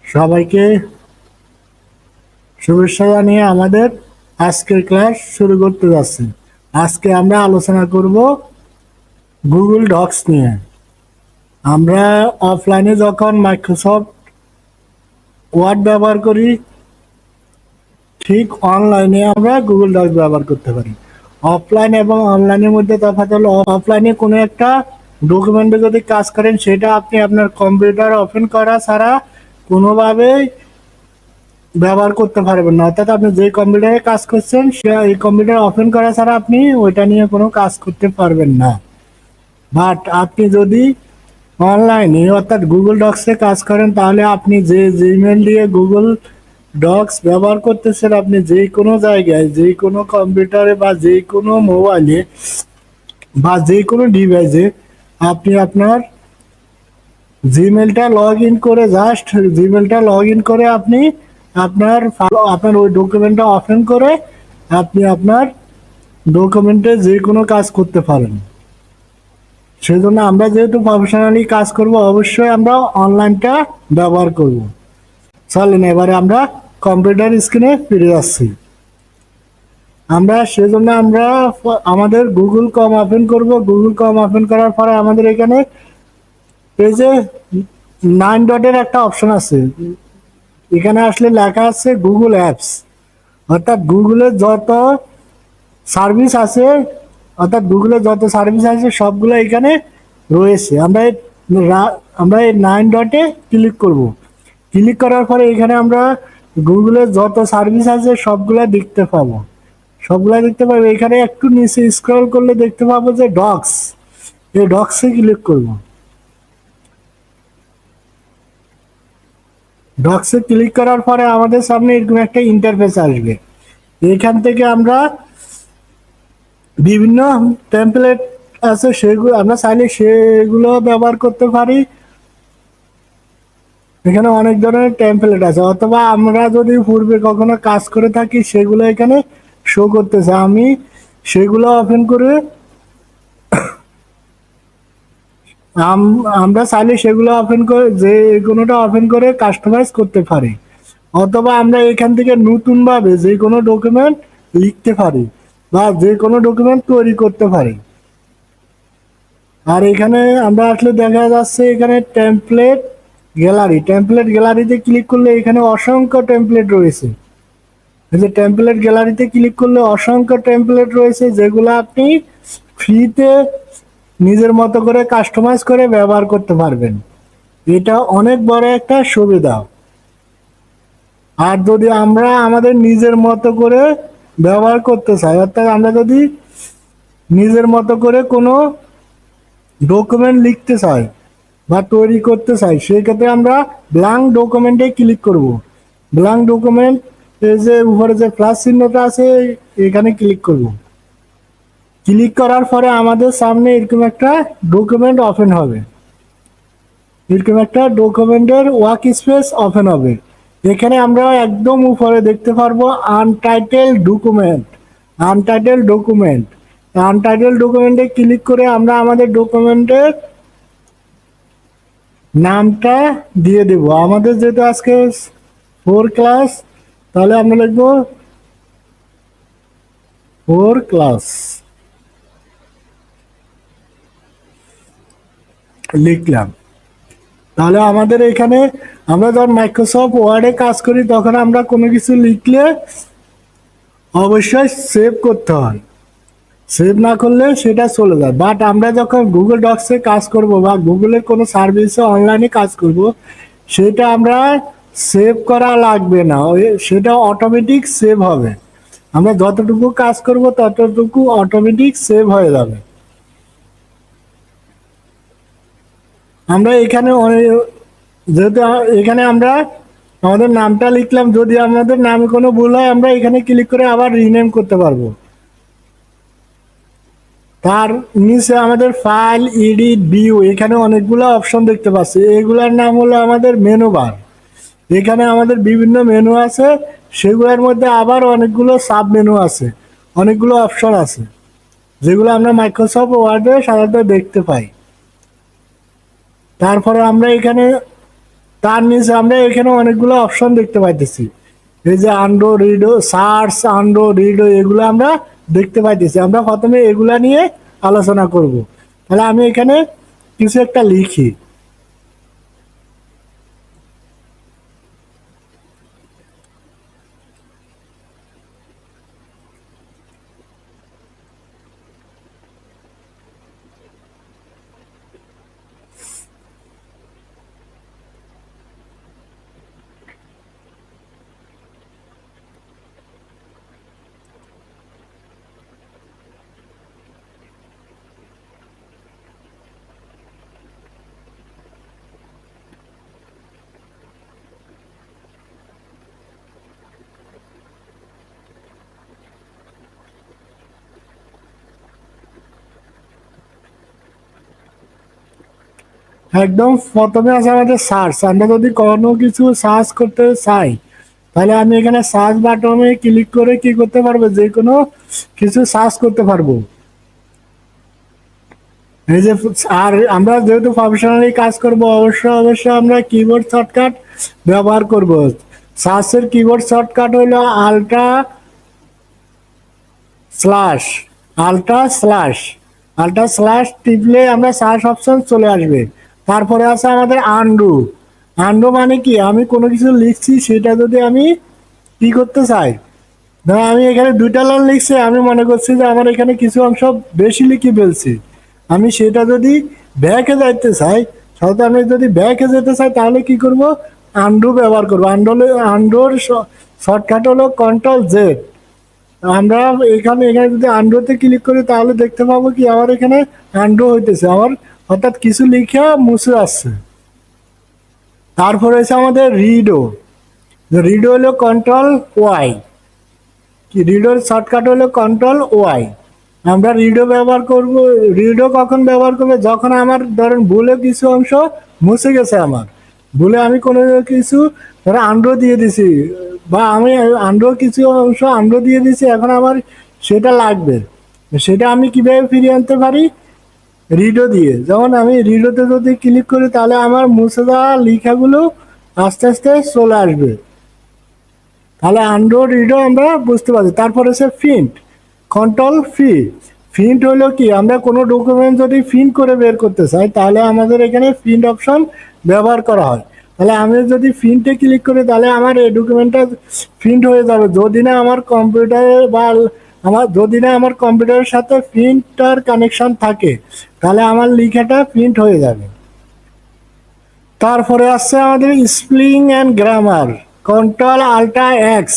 সবাইকে শুভেচ্ছা জানিয়ে আমাদের আজকের ক্লাস শুরু করতে যাচ্ছি। আজকে আমরা আলোচনা করব গুগল ডক্স নিয়ে। আমরা অফলাইনে যখন মাইক্রোসফট ওয়ার্ড ব্যবহার করি, ঠিক অনলাইনে আমরা গুগল ডক্স ব্যবহার করতে পারি। অফলাইন এবং অনলাইনের মধ্যে তফাৎ হলো, অফলাইনে কোনো একটা ডকুমেন্টে যদি কাজ করেন, সেটা আপনি আপনার কম্পিউটার ওপেন করা ছাড়া কোনোভাবেই ব্যবহার করতে পারবেন না। অর্থাৎ আপনি যে কম্পিউটারে কাজ করছেন, সে এই কম্পিউটার ওপেন করা ছাড়া আপনি ওইটা নিয়ে কোনো কাজ করতে পারবেন না। বাট আপনি যদি অনলাইনে অর্থাৎ গুগল ডক্সে কাজ করেন, তাহলে আপনি যে জিমেল দিয়ে গুগল ডক্স ব্যবহার করতেছেন, আপনি যে কোনো জায়গায়, যে কোনো কম্পিউটারে বা যে কোনো মোবাইলে বা যে কোনো ডিভাইসে আপনি আপনার জিমেলটা লগ ইন করে আপনি আপনার ওই ডকুমেন্টটা ওপেন করে আপনি আপনার ডকুমেন্টে যে কোনো কাজ করতে পারেন। সেজন্য আমরা যেহেতু প্রফেশনালি কাজ করব, অবশ্যই আমরা অনলাইনটা ব্যবহার করব। চলেন এবারে আমরা কম্পিউটার স্ক্রিনে ফিরে যাচ্ছি। সেজন্য আমরা আমাদের গুগল কম ওপেন করব। গুগল কম ওপেন করার পরে আমাদের এখানে পেজে 9 ডটের একটা অপশন আছে। এখানে আসলে লেখা আছে গুগল অ্যাপস, অর্থাৎ গুগলের যত সার্ভিস আছে সবগুলো এখানে রয়েছে। আমরা এই 9 ডটে ক্লিক করব। ক্লিক করার পরে এখানে আমরা গুগলের যত সার্ভিস আছে সবগুলা দেখতে পাবো। এখানে একটু নিচে স্ক্রল করলে দেখতে পাবো যে ডক্স, এই ডক্সে ক্লিক করব। ডক্সে ক্লিক করার পরে আমাদের সামনে এরকম একটা ইন্টারফেস আসবে। এখান থেকে আমরা বিভিন্ন টেমপ্লেট আছে, সেগুলো আমরা চাইলে সেগুলো ব্যবহার করতে পারি। এখানে অনেক ধরনের টেমপ্লেট আছে, অথবা আমরা যদি পূর্বে কখনো কাজ করে থাকি সেগুলো এখানে শো করতেছে। আমি সেগুলো ওপেন করে আমরা চাইলে সেগুলো যে কোনোটা ওপেন করে কাস্টমাইজ করতে পারি, অথবা আমরা এখান থেকে নতুনভাবে যে কোনো ডকুমেন্ট লিখতে পারি বা যে কোনো ডকুমেন্ট তৈরি করতে পারি। আর এখানে আমরা আসলে দেখা যাচ্ছে এখানে টেমপ্লেট গ্যালারিতে ক্লিক করলে এখানে অসংখ্য টেমপ্লেট রয়েছে। এই যে টেমপ্লেট গ্যালারিতে ক্লিক করলে অসংখ্য টেমপ্লেট রয়েছে, যেগুলো আপনি ফ্রিতে নিজের মতো করে কাস্টমাইজ করে ব্যবহার করতে পারবেন। এটা অনেক বড় একটা সুবিধা। আর যদি আমরা আমাদের নিজের মতো করে ব্যবহার করতে চাই, অর্থাৎ আমরা যদি নিজের মতো করে কোনো ডকুমেন্ট লিখতে চাই বা তৈরি করতে চাই, সেক্ষেত্রে আমরা ব্ল্যাঙ্ক ডকুমেন্টে ক্লিক করব। ব্ল্যাঙ্ক ডকুমেন্ট যে উপরে যে প্লাস চিহ্নটা আছে, এখানে ক্লিক করব। ক্লিক করার পরে আমাদের সামনে এরকম একটা ডকুমেন্ট ওপেন হবে। এরকম একটা ডকুমেন্টের ওয়ার্ক স্পেস ওপেন হবে। এখানে আমরা একদম উপরে দেখতে পারবো আনটাইটেল ডকুমেন্টে ক্লিক করে আমরা আমাদের ডকুমেন্টের নামটা দিয়ে দেব। আমাদের যেহেতু আজকে 4 ক্লাস, তাহলে আমরা লিখব 4 ক্লাস, লিখলাম। তাহলে আমাদের এখানে আমরা যখন মাইক্রোসফট ওয়ার্ডে কাজ করি, তখন আমরা কোনো কিছু লিখলে অবশ্যই সেভ করতে হয়। সেভ না করলে সেটা চলে যায়। বাট আমরা যখন গুগল ডক্সে কাজ করব বা গুগলের কোনো সার্ভিসে অনলাইনে কাজ করব, সেটা আমরা সেভ করা লাগবে না, সেটা অটোমেটিক সেভ হবে। আমরা যতটুকু কাজ করব ততটুকু অটোমেটিক সেভ হয়ে যাবে। আমরা যেহেতু এখানে আমরা আমাদের নামটা লিখলাম, যদি আমাদের নামে কোনো ভুল হয় আমরা এখানে ক্লিক করে আবার রিনেম করতে পারবো। তার নিচে আমাদের ফাইল, এডিট, ভিউ, এখানে অনেকগুলো অপশন দেখতে পাচ্ছি। এগুলার নাম হলো আমাদের মেনু বার। এখানে আমাদের বিভিন্ন মেনু আছে, সেগুলোর মধ্যে আবার অনেকগুলো সাব মেনু আছে, অনেকগুলো অপশন আছে, যেগুলো আমরা মাইক্রোসফট ওয়ার্ডে সাধারণত দেখতে পাই। তারপরে আমরা এখানে তার নিচে আমরা এখানে অনেকগুলো অপশন দেখতে পাইতেছি। এই যে আন্ডো রিডো সার্চ, আন্ডো রিডো, এগুলো আমরা দেখতে পাইতেছি। আমরা প্রথমে এগুলা নিয়ে আলোচনা করব। তাহলে আমি এখানে কিছু একটা লিখি। একদম প্রথমে আছে আমাদের সার্চ। আমরা যদি কোনো কিছু সার্চ করতে চাই, তাহলে আমি এখানে সার্চ বাটনে ক্লিক করে কি করতে পারবো, যে কোনো কিছু সার্চ করতে পারবো। এই যে, আর আমরা যেহেতু প্রফেশনালি কাজ করব, অবশ্যই আমরা কিবোর্ড শর্টকাট ব্যবহার করব। সার্চের কিবোর্ড শর্টকাট হলো ultra slash, ultra slash, ultra slash টিপলে আমরা সার্চ অপশন চলে আসবে। তারপরে আছে আমাদের আন্ডু। আন্ডু মানে কি, আমি কোনো কিছু লিখছি সেটা যদি আমি কি করতে চাই, ধর আমি এখানে 2টা লাইন লিখছি, আমি মনে করছি যে আমার এখানে কিছু অংশ বেশি লিখে ফেলছি, আমি সেটা যদি ব্যাকে যাইতে চাই, সাধারণত আমি যদি ব্যাকে যেতে চাই তাহলে কি করব, আন্ডু ব্যবহার করবো। আন্ডোর শর্টকাট হলো কন্ট্রোল Z। আমরা এখানে এখানে যদি আন্ডোতে ক্লিক করি তাহলে দেখতে পাবো কি আমার এখানে আন্ডো হইতেছে, আমার অর্থাৎ কিছু লিখে মুছে আসছে। তারপরে হচ্ছে আমাদের রিডো। রিডো হলো কন্ট্রোল Y, কি রিডোর শর্টকাট হলো কন্ট্রোল Y। আমরা রিডো ব্যবহার করব। রিডো কখন ব্যবহার করবে, যখন আমার ধরেন ভুলে কিছু অংশ মুছে গেছে, আমার ভুলে আমি কোনো কিছু ধরো আন্ডো দিয়ে দিছি, বা আমি আন্ডো কিছু অংশ আন্ডো দিয়ে দিছি, এখন আমার সেটা লাগবে, সেটা আমি কিভাবে ফিরিয়ে আনতে পারি, রিডো দিয়ে। যেমন আমি রিডোতে যদি ক্লিক করি তাহলে আমার মুছে দেওয়া লেখাগুলো আস্তে আস্তে চলে আসবে। তাহলে আন্ডো রিডো আমরা বুঝতে পারছি। তারপরে হচ্ছে প্রিন্ট, কন্ট্রোল প্রিন্ট হলো কি, আমরা কোনো ডকুমেন্ট যদি প্রিন্ট করে বের করতে চাই তাহলে আমাদের এখানে প্রিন্ট অপশন ব্যবহার করা হয়। তাহলে আমি যদি প্রিন্টে ক্লিক করি তাহলে আমার এই ডকুমেন্টটা প্রিন্ট হয়ে যাবে, যদি না আমার কম্পিউটারে বা যদি না আমার কম্পিউটারের সাথে প্রিন্টার কানেকশন থাকে, তাহলে আমার লেখাটা প্রিন্ট হয়ে যাবে। তারপরে আসছে আমাদের spelling and grammar, control alt X,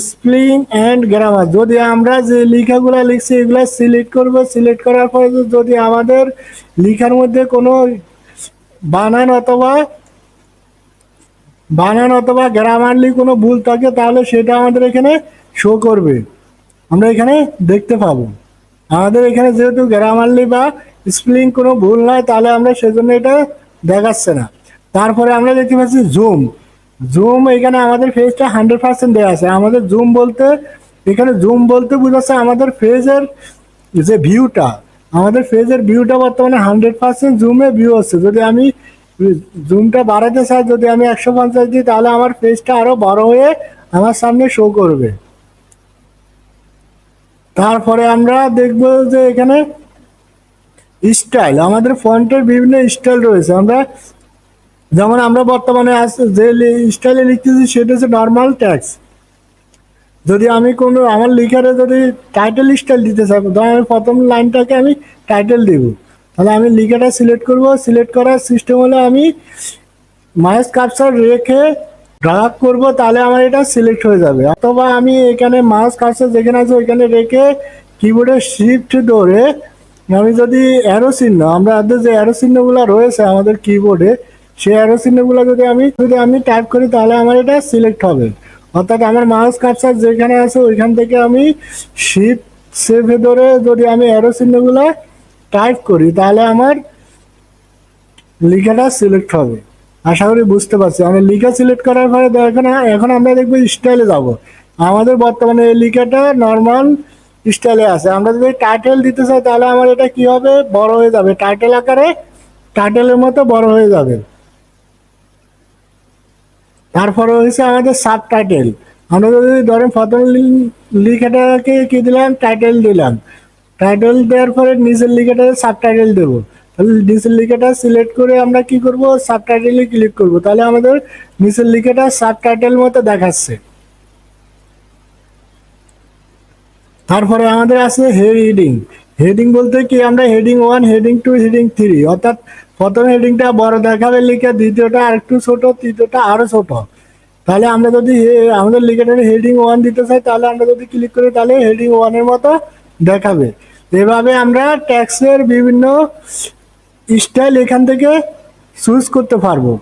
spelling and grammar. যদি আমরা যে লেখাগুলো লিখছি এগুলো সিলেক্ট করব, সিলেক্ট করার পরে যদি আমাদের লেখার মধ্যে কোনো বানান অথবা গ্রামারলি কোনো ভুল থাকে তাহলে সেটা আমাদের এখানে শো করবে, আমরা এখানে দেখতে পাবো। আমাদের এখানে যেহেতু গ্রামারলি বা স্পেলিং কোনো ভুল নয়, তাহলে আমরা সেজন্য এটা দেখাচ্ছে না। তারপরে আমরা দেখতে পাচ্ছি জুম। জুম, এখানে আমাদের ফেজটা 100% দেওয়া আছে। আমাদের জুম বলতে, এখানে জুম বলতে বোঝাচ্ছে আমাদের ফেজের যে ভিউটা, আমাদের ফেজের ভিউটা বর্তমানে 100% জুমে ভিউ হচ্ছে। যদি আমি জুমটা বাড়াতে চাই, যদি আমি 150 দিই তাহলে আমার ফেজটা আরো বড় হয়ে আমার সামনে শো করবে। তারপরে আমরা দেখব যে এখানে স্টাইল, আমাদের ফন্টের বিভিন্ন স্টাইল রয়েছে। আমরা যেমন আমরা বর্তমানে যে স্টাইলে লিখতেছি সেটা হচ্ছে নর্মাল ট্যাক্স। যদি আমি কোনো আমার লেখারে যদি টাইটেল স্টাইল দিতে চাই, ধর আমি প্রথম লাইনটাকে আমি টাইটেল দেব, তাহলে আমি লেখাটা সিলেক্ট করব। সিলেক্ট করার সিস্টেম হলো আমি মাউস কার্সর রেখে ড্র্যাগ করব, তাহলে আমার এটা সিলেক্ট হয়ে যাবে। অথবা আমি এখানে মাউস কার্সর যেখানে আছে ওইখানে রেখে কিবোর্ডের শিফট ধরে আমি যদি অ্যারো চিহ্ন, আমাদের যে অ্যারো চিহ্নগুলো রয়েছে আমাদের কিবোর্ডে, সেই অ্যারো চিহ্নগুলো যদি আমি টাইপ করি তাহলে আমার এটা সিলেক্ট হবে। অর্থাৎ আমার মাউস কার্সর যেখানে আছে ওইখান থেকে আমি শিফট সেভে ধরে যদি আমি অ্যারো চিহ্নগুলো টাইপ করি তাহলে আমার লেখাটা সিলেক্ট হবে। আশা করি বুঝতে পারছি। আমি লেখা সিলেক্ট করার পরে এখন আমরা দেখবো স্টাইলে যাব। আমাদের বর্তমানে এই লেখাটা নর্মাল স্টাইলে আছে। আমরা যদি টাইটেল দিতে চাই তাহলে আমার এটা কি হবে, বড় হয়ে যাবে, টাইটেল আকারে টাইটেলের মতো বড় হয়ে যাবে। তারপরে হয়েছে আমাদের সাবটাইটেল। আমরা যদি ধরেন প্রথম লেখাটাকে কি দিলাম, টাইটেল দিলাম। টাইটেল দেওয়ার পরে নিচের লেখাটা সাবটাইটেল দেবো। তাহলে নিচের লেখাটা সিলেক্ট করে আমরা কি করব, সাবটাইটেলে ক্লিক করব। তাহলে আমাদের নিচের লেখাটা সাবটাইটেল মতো দেখাচ্ছে। তারপরে আমাদের আছে হেডিং। হেডিং বলতে কি, আমরা হেডিং 1, হেডিং 2, হেডিং 3, অর্থাৎ প্রথম হেডিংটা বড় দেখাবে লিখে, দ্বিতীয়টা আরেকটু ছোট, তৃতীয়টা আরো ছোট। তাহলে আমরা যদি আমাদের লেখাটার হেডিং 1 দিতে চাই, তাহলে আমরা যদি ক্লিক করি তাহলে হেডিং 1 এর মতো দেখাবে। এভাবে আমরা ট্যাক্সের বিভিন্ন স্টাইল এখান থেকে চুজ করতে পারবো।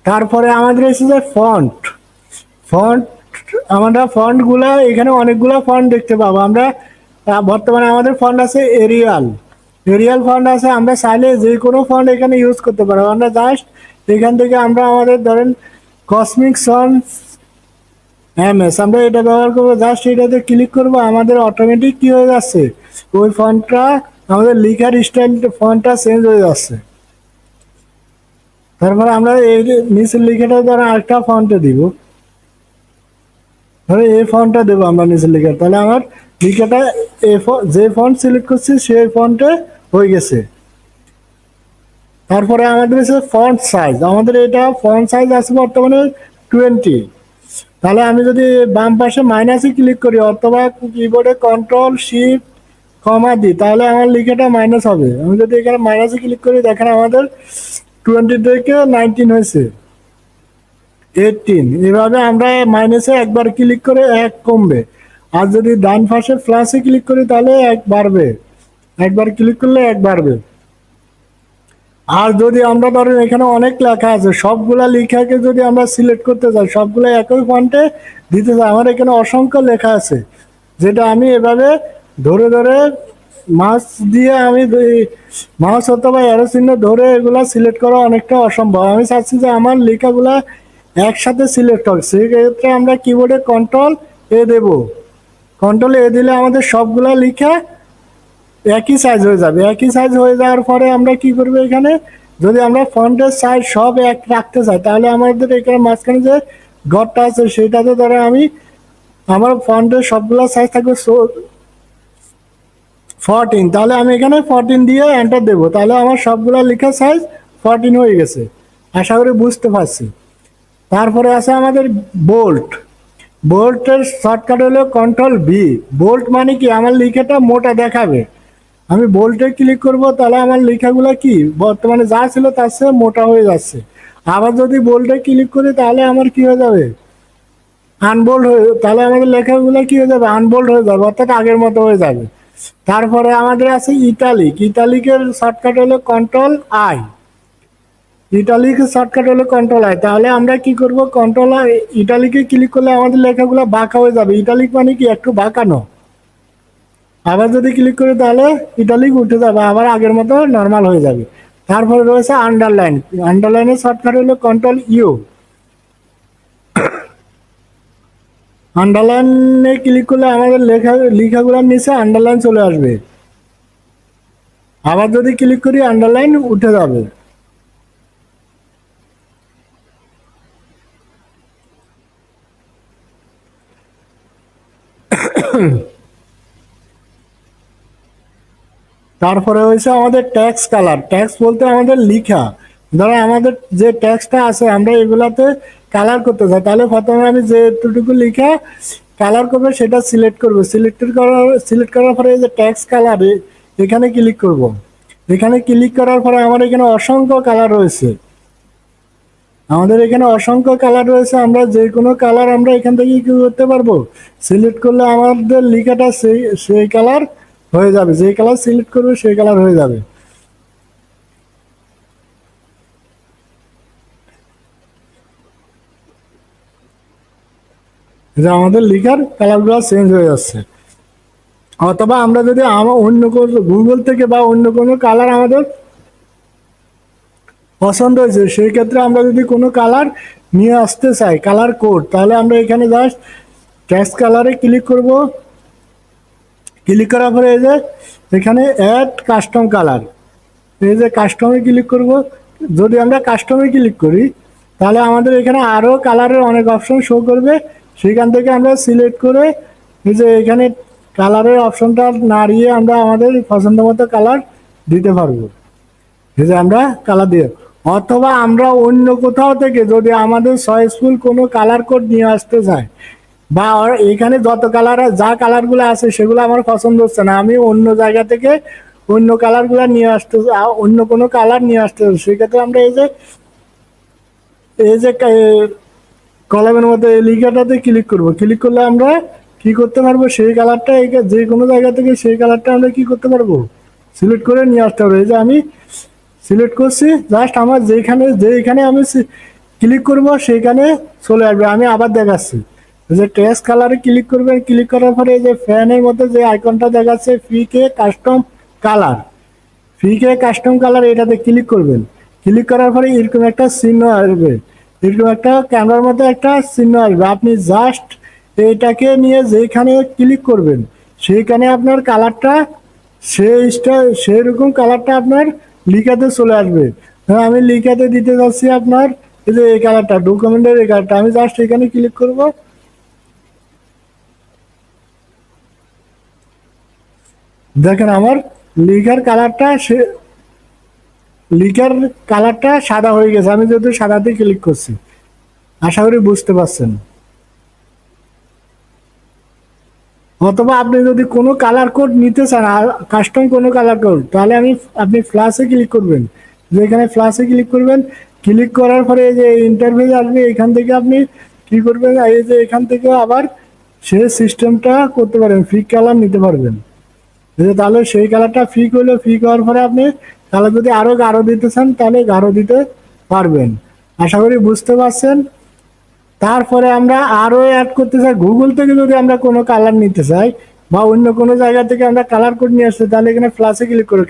তারপরে আমাদের এসেছে ফন্ট। ফন্ট, আমরা ফন্টগুলা এখানে অনেকগুলো ফন্ট দেখতে পাবো। আমরা বর্তমানে আমাদের ফন্ট আছে এরিয়াল। এরিয়াল ফন্ট আছে, আমরা চাইলে যে কোনো ফন্ট এখানে ইউজ করতে পারবো। আমরা জাস্ট এখান থেকে আমরা আমাদের ধরেন কসমিক সন্স এমএস আমরা এটা ব্যবহার করবো। জাস্ট এটাতে ক্লিক করবো, আমাদের অটোমেটিক কি হয়ে যাচ্ছে, ওই ফন্টটা, আমাদের লেখার স্টাইল ফন্টটা চেঞ্জ হয়ে যাচ্ছে। তারপরে আমরা এই নিচের লেখাটা ধরো আরেকটা ফন্টে দিব, ধরো এই ফন্টটা দেবো আমরা নিচের লেখা। তাহলে আমার লেখাটা যে ফন্ট সিলেক্ট করছি সেই ফন্টে হয়ে গেছে। তারপরে আমাদের আছে ফন্ট সাইজ। আমাদের এটা ফন্ট সাইজ আছে বর্তমানে 20। তাহলে আমি যদি বাম পাশে মাইনাসে ক্লিক করি অথবা কিবোর্ডে কন্ট্রোল শিফট কমা দিই, তাহলে আমার লেখাটা মাইনাস হবে। আমি যদি এখানে মাইনাসে ক্লিক করি, দেখেন আমাদের 20 থেকে 19 হয়েছে, 18। এভাবে আমরা মাইনাসে একবার ক্লিক করে এক কমবে, আর যদি ডান পাশে প্লাসে ক্লিক করি তাহলে এক বাড়বে, একবার ক্লিক করলে এক বাড়বে। আর যদি আমরা ধরেন এখানে অনেক লেখা আছে, সবগুলা লেখাকে যদি আমরা সিলেক্ট করতে চাই, সবগুলো একই ফন্টে দিতে চাই, আমার এখানে অসংখ্য লেখা আছে, যেটা আমি এভাবে ধরে ধরে মাউস দিয়ে আমি মাউস অথবা অ্যারো চিহ্ন ধরে এগুলা সিলেক্ট করা অনেকটা অসম্ভব। আমি চাচ্ছি যে আমার লেখাগুলা একসাথে সিলেক্ট হবে। সেক্ষেত্রে আমরা কিবোর্ডে কন্ট্রোল এ দেব। কন্ট্রোল এ দিলে আমাদের সবগুলা লেখা একই সাইজ হয়ে যাবে। একই সাইজ হয়ে যাওয়ার পরে আমরা কি করবো, এখানে যদি আমরা ফন্টের সাইজ সব এক রাখতে চাই, তাহলে আমাদের এখানে মাঝখানে যে ঘরটা আছে সেটাতে ধরে আমি আমার ফন্টের সবগুলা সাইজ থাকবে 14। তাহলে আমি এখানে 14 দিয়ে এন্টার দেবো, তাহলে আমার সবগুলা লেখা সাইজ 14 হয়ে গেছে। আশা করি বুঝতে পারছি। তারপরে আছে আমাদের বোল্ট। বোল্টের শর্টকাট হলো কন্ট্রোল বি। বোল্ট মানে কি, আমার লেখাটা মোটা দেখাবে। আমি বোল্টে ক্লিক করব, তাহলে আমার লেখাগুলো কি বর্তমানে যা ছিল তার চেয়ে মোটা হয়ে যাচ্ছে। আবার যদি বোল্টে ক্লিক করি তাহলে আমার কি হয়ে যাবে, আনবোল্ড হয়ে, তাহলে আমাদের লেখাগুলো কি হয়ে যাবে, আনবোল্ড হয়ে যাবে, অর্থাৎ আগের মতো হয়ে যাবে। তারপরে আমাদের আছে ইটালিক। ইটালিকের শর্টকাট হলো কন্ট্রোল আই। ইটালিকের শর্টকাট হলো কন্ট্রোল আই। তাহলে আমরা কি করব, কন্ট্রোল আই ইটালিকে ক্লিক করলে আমাদের লেখাগুলো বাঁকা হয়ে যাবে। ইটালিক মানে কি, একটু বাঁকানো। আবার যদি ক্লিক করি তাহলে ইটালিক উঠে যাবে, আবার আগের মতো নর্মাল হয়ে যাবে। তারপরে রয়েছে আন্ডারলাইন। আন্ডারলাইনের শর্টকাট হলো কন্ট্রোল ইউ। আন্ডারলাইনে ক্লিক করলে আমাদের লেখাগুলোর নিচে আন্ডারলাইন চলে আসবে। আবার যদি ক্লিক করি আন্ডারলাইন উঠে যাবে। তারপরে হয়েছে আমাদের ট্যাক্স কালার। ট্যাক্স বলতে আমাদের লিখা, ধরো আমাদের যে ট্যাক্সটা আছে আমরা এগুলাতে কালার করতে চাই, তাহলে প্রথমে আমি যেটুকু লিখা কালার করবো সেটা সিলেক্ট করার পরে যে ট্যাক্স কালার এখানে ক্লিক করব। এখানে ক্লিক করার পরে আমার এখানে অসংখ্য কালার রয়েছে। আমাদের এখানে অসংখ্য কালার রয়েছে, আমরা যে কোনো কালার আমরা এখান থেকে কি করতে পারবো, সিলেক্ট করলে আমাদের লেখাটা সেই কালার হয়ে যাবে। যে কালার সিলেক্ট করবে সেই কালার হয়ে যাবে। যে আমাদের লেখার কালারগুলো চেঞ্জ হয়ে যাচ্ছে। অথবা আমরা যদি অন্য কোনো গুগল থেকে বা অন্য কোনো কালার আমাদের পছন্দ হয়েছে, সেই ক্ষেত্রে আমরা যদি কোনো কালার নিয়ে আসতে চাই, কালার কোড, তাহলে আমরা এখানে জাস্ট টেক্সট কালারে ক্লিক করব। ক্লিক করার পরে এই যে এখানে অ্যাড কাস্টম কালার, এই যে কাস্টমে ক্লিক করব। যদি আমরা কাস্টমে ক্লিক করি তাহলে আমাদের এখানে আরও কালারের অনেক অপশন শো করবে। সেখান থেকে আমরা সিলেক্ট করে এই যে এখানে কালারের অপশনটা নাড়িয়ে আমরা আমাদের পছন্দ মতো কালার দিতে পারবো। এই যে আমরা কালার দিয়ে, অথবা আমরা অন্য কোথাও থেকে যদি আমাদের চয়েসফুল কোনো কালার কোড নিয়ে আসতে চাই, বা এখানে যত কালার যা কালারগুলো আছে সেগুলো আমার পছন্দ হচ্ছে না, আমি অন্য জায়গা থেকে অন্য কালারগুলো নিয়ে আসতে, অন্য কোনো কালার নিয়ে আসতে হবে, সেক্ষেত্রে আমরা এই যে কলমের মধ্যে এই লিখাটাতে ক্লিক করব। ক্লিক করলে আমরা কি করতে পারবো, সেই কালারটা যে কোনো জায়গা থেকে সেই কালারটা আমরা কি করতে পারবো, সিলেক্ট করে নিয়ে আসতে পারবো। এই যে আমি সিলেক্ট করছি, জাস্ট আমার যেখানে আমি ক্লিক করব সেখানে চলে আসবে। আমি আবার দেখাচ্ছি, যে টেক্সট কালারে ক্লিক করবেন, ক্লিক করার পরে এই যে ফ্যানের মধ্যে যে আইকনটা দেখাচ্ছে ফিকে কাস্টম কালার, ফিকে কাস্টম কালার, এটাতে ক্লিক করবেন। ক্লিক করার পরে এরকম একটা চিহ্ন আসবে, এরকম একটা ক্যামেরার মধ্যে একটা চিহ্ন আসবে। আপনি জাস্ট এইটাকে নিয়ে যেখানে ক্লিক করবেন সেইখানে আপনার কালারটা সেরকম কালারটা আপনার লিখাতে চলে আসবে। আমি লিখাতে দিতে যাচ্ছি আপনার এই যে এই কালারটা, ডকুমেন্টের এই কালারটা, আমি জাস্ট এখানে ক্লিক করব। দেখেন আমার লিখার কালারটা লিখার কালারটা সাদা হয়ে গেছে, আমি যেহেতু সাদাতে ক্লিক করছি। আশা করি বুঝতে পারছেন। অথবা আপনি যদি কোনো কালার কোড নিতে চান, কাস্টম কোনো কালার কোড, তাহলে আপনি ফ্ল্যাশে ক্লিক করবেন। যেখানে ফ্ল্যাশে ক্লিক করবেন, ক্লিক করার পরে এই যে ইন্টারভিউ আসবে, এখান থেকে আপনি কি করবেন, এই যে এখান থেকে আবার সেই সিস্টেমটা করতে পারেন, ফিক কালার নিতে পারবেন। তাহলে সেই কালারটা ফিক হলো, ফিক হওয়ার পরে আপনি কালার যদি আরও গাঢ় দিতে চান তাহলে গাঢ় দিতে পারবেন। আশা করি বুঝতে পারছেন। তারপরে আমরা আরও অ্যাড করতে চাই, গুগল থেকে যদি আমরা কোনো কালার নিতে চাই বা অন্য কোনো জায়গা থেকে আমরা কালার কোড নিয়ে আসতে, তাহলে এখানে প্লাসে ক্লিক করি।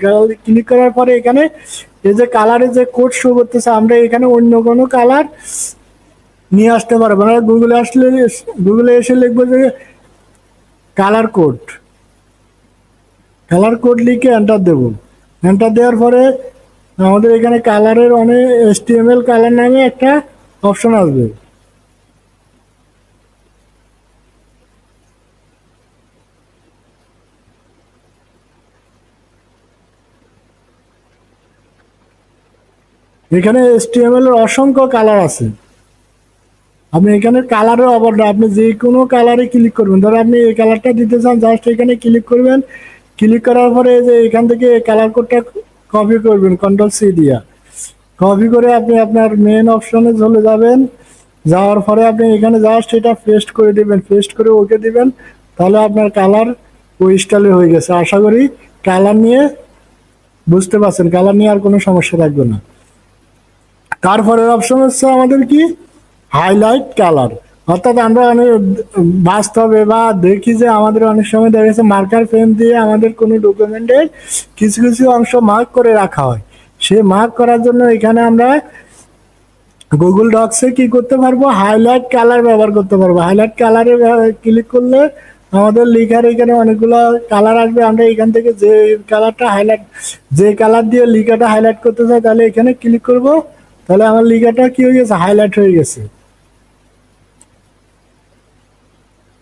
ক্লিক করার পরে এখানে এই যে কালারের যে কোড শো করতেছে, আমরা এখানে অন্য কোনো কালার নিয়ে আসতে পারবো না। গুগলে এসে লিখবো যে কালার কোড, কালার কোড লিখে এন্টার দেব। এন্টার দেওয়ার পরে আমাদের এখানে কালারের অনেক HTML কালার নামে একটা অপশন আসবে। এখানে HTML এর অসংখ্য কালার আছে। আপনি এখানে কালারের অবর্ণ, আপনি যে কোনো কালারে ক্লিক করবেন। ধরো আপনি এই কালারটা দিতে চান, জাস্ট এখানে ক্লিক করবেন। ক্লিক করার পরে যে এখান থেকে কালার কোডটা কপি করবেন, কন্ট্রোল C দিয়া কপি করে আপনি আপনার মেন অপশনে চলে যাবেন। যাওয়ার পরে আপনি এখানে জাস্ট এটা পেস্ট করে দিবেন, পেস্ট করে ওকে দিবেন। তাহলে আপনার কালার ওই স্টাইলে হয়ে গেছে। আশা করি কালার নিয়ে বুঝতে পারছেন, কালার নিয়ে আর কোনো সমস্যা থাকবে না। তারপরের অপশন হচ্ছে আমাদের কি, হাইলাইট কালার। অর্থাৎ আমরা অনেক বাস্তবে বা দেখি যে আমাদের অনেক সময় দেখা গেছে মার্কার পেন দিয়ে আমাদের কোনো ডকুমেন্টের কিছু কিছু অংশ মার্ক করে রাখা হয়। সে মার্ক করার জন্য এখানে আমরা গুগল ডক্সে কি করতে পারবো, হাইলাইট কালার ব্যবহার করতে পারবো। হাইলাইট কালারে ক্লিক করলে আমাদের লেখার এখানে অনেকগুলো কালার আসবে। আমরা এখান থেকে যে কালারটা হাইলাইট, যে কালার দিয়ে লেখাটা হাইলাইট করতে চাই, তাহলে এখানে ক্লিক করব। তাহলে আমার লেখাটা কি হয়ে গেছে, হাইলাইট হয়ে গেছে।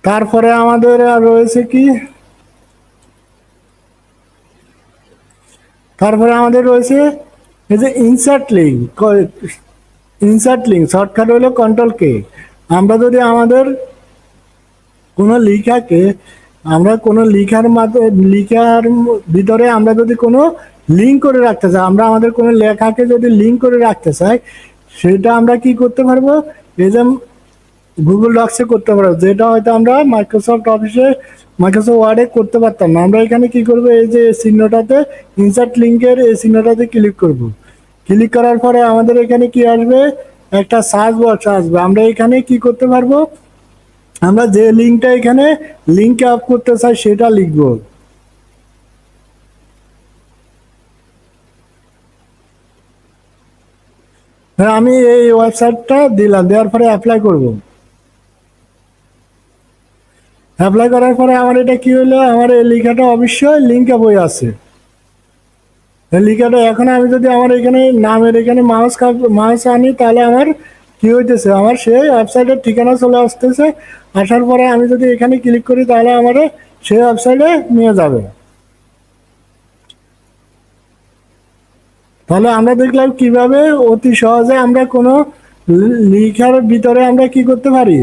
তারপরে আমাদের আর রয়েছে কি, তারপরে আমাদের রয়েছে এই যে insert link. Insert link shortcut হলো কন্ট্রোল K। আমরা যদি আমাদের কোনো লেখাকে, আমরা কোনো লেখার লেখার ভিতরে আমরা যদি কোনো লিঙ্ক করে রাখতে চাই, আমরা আমাদের কোনো লেখাকে যদি লিঙ্ক করে রাখতে চাই, সেটা আমরা কি করতে পারবো, এই যে গুগল ডক্সে করতে পারবো, যেটা হয়তো আমরা মাইক্রোসফট অফিসে, মাইক্রোসফট ওয়ার্ডে করতে পারতাম না। আমরা এখানে কি করবো, এই যে চিহ্নটাতে, ইনসার্ট লিঙ্কের এই চিহ্নটাতে ক্লিক করব। ক্লিক করার পরে আমাদের এখানে কি আসবে, একটা সার্চ বক্স আসবে। আমরা এখানে কি করতে পারবো, আমরা যে লিঙ্কটা এখানে লিঙ্ক আপ করতে চাই সেটা লিখবো। আমি এই ওয়েবসাইটটা দিলাম, দেওয়ার পরে অ্যাপ্লাই করব। অ্যাপ্লাই করার পরে আমার এটা কি হলো, আমার এই লেখাটা অবশ্যই লিঙ্ক আপ হয়ে আছে। এই লেখাটা এখন আমি যদি আমার এখানে নামের এখানে মাউস আনি, তাহলে আমার কি হইতেছে, আমার সেই ওয়েবসাইটের ঠিকানা চলে আসতেছে। আসার পরে আমি যদি এখানে ক্লিক করি তাহলে আমার সেই ওয়েবসাইটে নিয়ে যাবে। তাহলে আমরা দেখলাম কিভাবে অতি সহজে আমরা কোনো লিখার ভিতরে আমরা কি করতে পারি,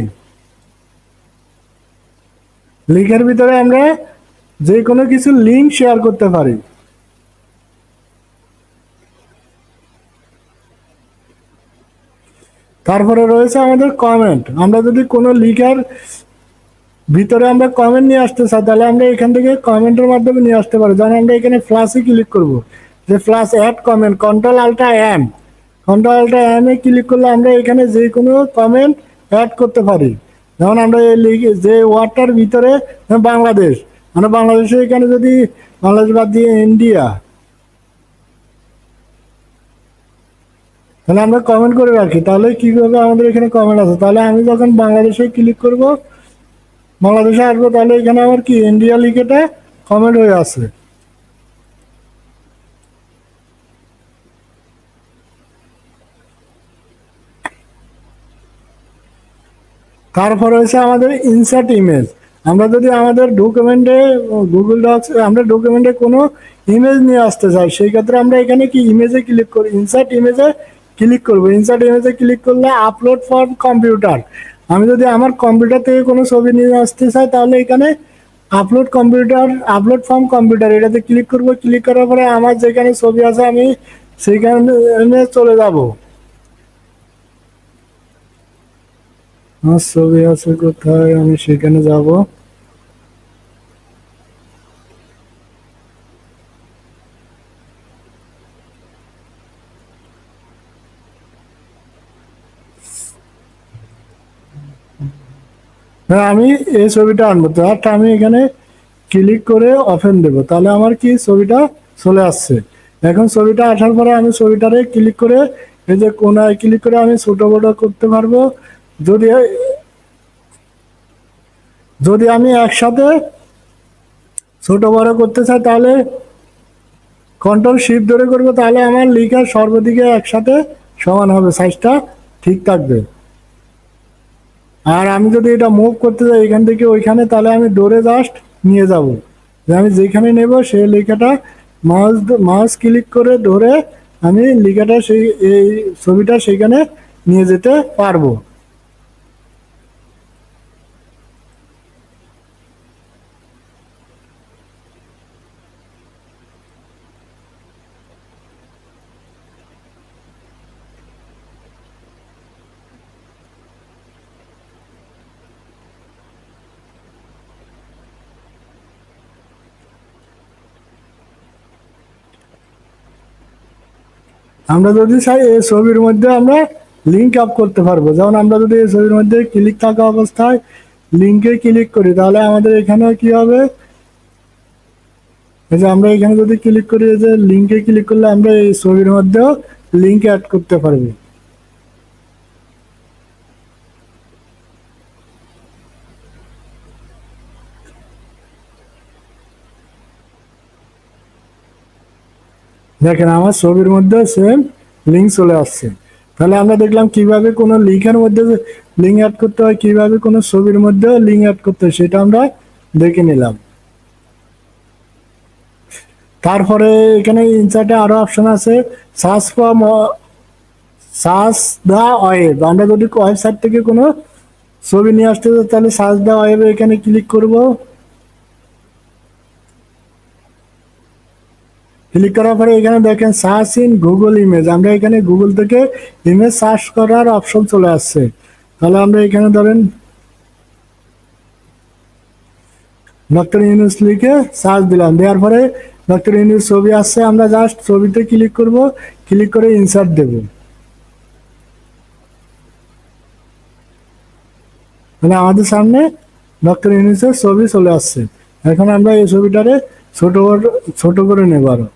লিখার ভিতরে আমরা যে কোনো কিছু লিঙ্ক শেয়ার করতে পারি। তারপরে রয়েছে আমাদের কমেন্ট। আমরা যদি কোনো লিখার ভিতরে আমরা কমেন্ট নিয়ে আসতে চাই তাহলে আমরা এখান থেকে কমেন্টের মাধ্যমে নিয়ে আসতে পারি। যেমন আমরা এখানে প্লাসে ক্লিক করব, যে plus add comment, control alt M এ ক্লিক করলে আমরা এখানে যে কোনো কমেন্ট অ্যাড করতে পারি। যেমন আমরা যে ওয়ার্ডটার ভিতরে বাংলাদেশ, আমরা বাংলাদেশে এখানে যদি বাংলাদেশ বাদ দিয়ে ইন্ডিয়া, তাহলে আমরা কমেন্ট করে রাখি। তাহলে কীভাবে আমাদের এখানে কমেন্ট আছে, তাহলে আমি যখন বাংলাদেশে ক্লিক করব, বাংলাদেশে আসবো, তাহলে এখানে আমার কি ইন্ডিয়া লিখেটা কমেন্ট হয়ে আছে। তারপর হচ্ছে আমাদের ইনসার্ট ইমেজ। আমরা যদি আমাদের ডকুমেন্টে গুগল ডক্স আমরা ডকুমেন্টে কোনো ইমেজ নিয়ে আসতে চাই, সেই ক্ষেত্রে আমরা এখানে কি ইমেজে ক্লিক করি, ইনসার্ট ইমেজে ক্লিক করব। ইনসার্ট ইমেজে ক্লিক করলে আপলোড ফ্রম কম্পিউটার, আমি যদি আমার কম্পিউটার থেকে কোনো ছবি নিয়ে আসতে চাই তাহলে এখানে আপলোড ফ্রম কম্পিউটার এটাতে ক্লিক করব। ক্লিক করার পরে আমার যেখানে ছবি আছে আমি সেইখানে চলে যাব। আমার ছবি আছে কোথায়, আমি সেখানে যাব। হ্যাঁ, আমি এই ছবিটা আনবো, জাস্ট আমি এখানে ক্লিক করে ওপেন দেব, তাহলে আমার কি ছবিটা চলে আসছে। এখন ছবিটা আসার পরে আমি ছবিটারে ক্লিক করে এই যে কোনায় ক্লিক করে আমি ছোট বড় করতে পারবো। যদি যদি আমি একসাথে ছোট বড় করতে চাই তাহলে কন্ট্রোল শিফট ধরে করবো, তাহলে আমার লেখা সর্বদিকে একসাথে সমান হবে, সাইজটা ঠিক থাকবে। আর আমি যদি এটা মুভ করতে যাই এখান থেকে ওইখানে, তাহলে আমি ডোরে জাস্ট নিয়ে যাব, যে আমি যেখানে নেব সেই লেখাটা মাউস ক্লিক করে ধরে আমি লেখাটা সেই এই ছবিটা সেখানে নিয়ে যেতে পারবো। আমরা যদি চাই এই ছবির মধ্যে আমরা লিঙ্ক আপ করতে পারবো। যেমন আমরা যদি এই ছবির মধ্যে ক্লিক থাকা অবস্থায় লিঙ্কে ক্লিক করি তাহলে আমাদের এখানেও কি হবে, এই যে আমরা এখানে যদি ক্লিক করি, এই যে লিঙ্কে ক্লিক করলে আমরা এই ছবির মধ্যেও লিঙ্ক অ্যাড করতে পারবো। দেখেন আমার ছবির মধ্যে সেম লিঙ্ক চলে আসছে। তাহলে আমরা দেখলাম কিভাবে কোনো লিঙ্কের মধ্যে লিঙ্ক অ্যাড করতে হয়, কিভাবে কোনো ছবির মধ্যেও লিঙ্ক অ্যাড করতে হয়, সেটা আমরা দেখে নিলাম। তারপরে এখানে ইনসার্টে আরো অপশন আছে, search for search the web. আমরা যদি ওয়েবসাইট থেকে কোনো ছবি নিয়ে আসতে চাই তাহলে সার্চ দ্য ওয়েবে এখানে ক্লিক করব। ক্লিক করার পরে এখানে দেখেন সার্চ ইন গুগল ইমেজ, আমরা এখানে গুগল থেকে ইমেজ সার্চ করার অপশন চলে আসছে। তাহলে আমরা এখানে ধরেন ডক্টর ইউনুস লিখে সার্চ দিলাম, দেওয়ার পরে ডক্টর ইউনুস ছবি আসছে, আমরা জাস্ট ছবিতে ক্লিক করব, ক্লিক করে ইনসার্ট দেব। মানে আমাদের সামনে ডক্টর ইউনুসের ছবি চলে আসছে। এখন আমরা এই ছবিটারে ছোট করে নেব আরো,